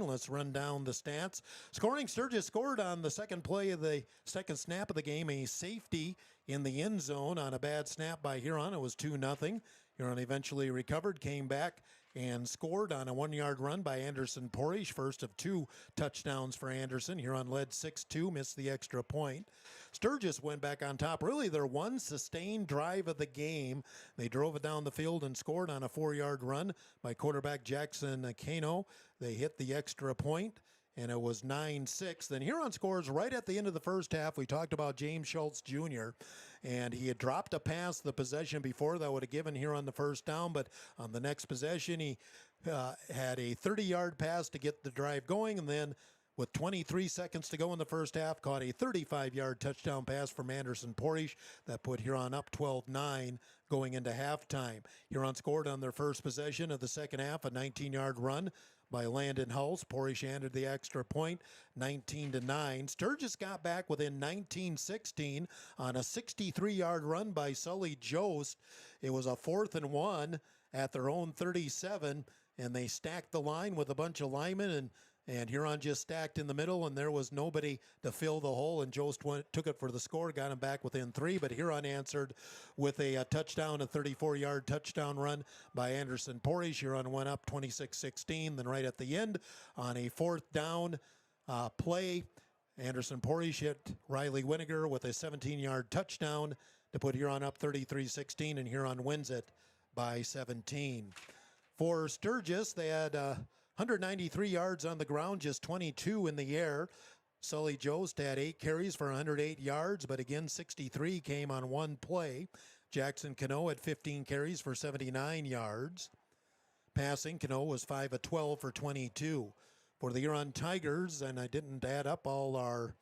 Let's run down the stats. Scoring, Sturgis scored on the second play of the second snap of the game, a safety in the end zone on a bad snap by Huron. It was 2-0. Huron eventually recovered, came back, and scored on a 1-yard run by Anderson Porish, first of 2 touchdowns for Anderson. Huron led 6-2, missed the extra point. Sturgis went back on top. Really their one sustained drive of the game. They drove it down the field and scored on a 4-yard run by quarterback Jackson Kano. They hit the extra point, and it was 9-6. Then Huron scores right at the end of the first half. We talked about James Schultz Jr., and he had dropped a pass the possession before that would have given Huron the first down, but on the next possession, he had a 30-yard pass to get the drive going, and then with 23 seconds to go in the first half, caught a 35-yard touchdown pass from Anderson Porish that put Huron up 12-9 going into halftime. Huron scored on their first possession of the second half, a 19-yard run by Landon Hulse. Porish ended the extra point, 19-9. Sturgis got back within 19-16 on a 63-yard run by Sully Jost. It was a 4th and 1 at their own 37, and they stacked the line with a bunch of linemen, and Huron just stacked in the middle, and there was nobody to fill the hole, and Jost took it for the score, got him back within 3, but Huron answered with a touchdown, a 34-yard touchdown run by Anderson Porish. Huron went up 26-16, then right at the end on a 4th down play, Anderson Porish hit Riley Winiger with a 17-yard touchdown to put Huron up 33-16, and Huron wins it by 17. For Sturgis, they had 193 yards on the ground, just 22 in the air. Sully Jost had 8 carries for 108 yards, but again, 63 came on one play. Jackson Cano had 15 carries for 79 yards. Passing, Cano was 5 of 12 for 22. For the Huron Tigers, and I didn't add up all our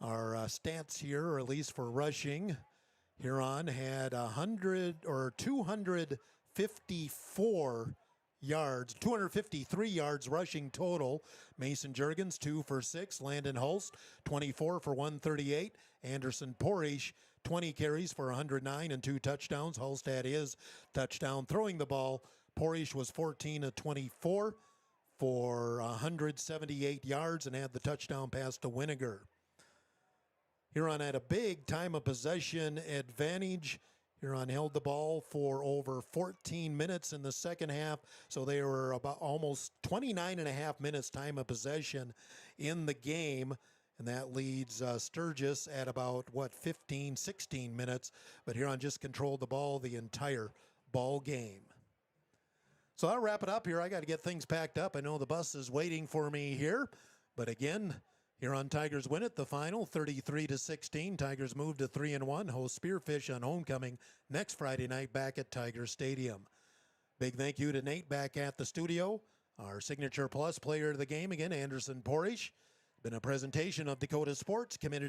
stats here, or at least for rushing, Huron had 254 yards, 253 yards rushing total. Mason Juergens, 2 for 6. Landon Hulse, 24 for 138. Anderson Porish, 20 carries for 109 and 2 touchdowns. Hulse had his touchdown throwing the ball. Porish was 14 of 24 for 178 yards and had the touchdown pass to Winiger. Huron had a big time of possession advantage. Huron held the ball for over 14 minutes in the second half, so they were about almost 29 and a half minutes time of possession in the game, and that leads Sturgis at about, 15, 16 minutes, but Huron just controlled the ball the entire ball game. So I'll wrap it up here. I got to get things packed up. I know the bus is waiting for me here, but again, Huron Tigers win it, the final, 33-16. Tigers move to 3-1, host Spearfish on homecoming next Friday night back at Tiger Stadium. Big thank you to Nate back at the studio. Our Signature Plus player of the game again, Anderson Porish. Been a presentation of Dakota Sports, committed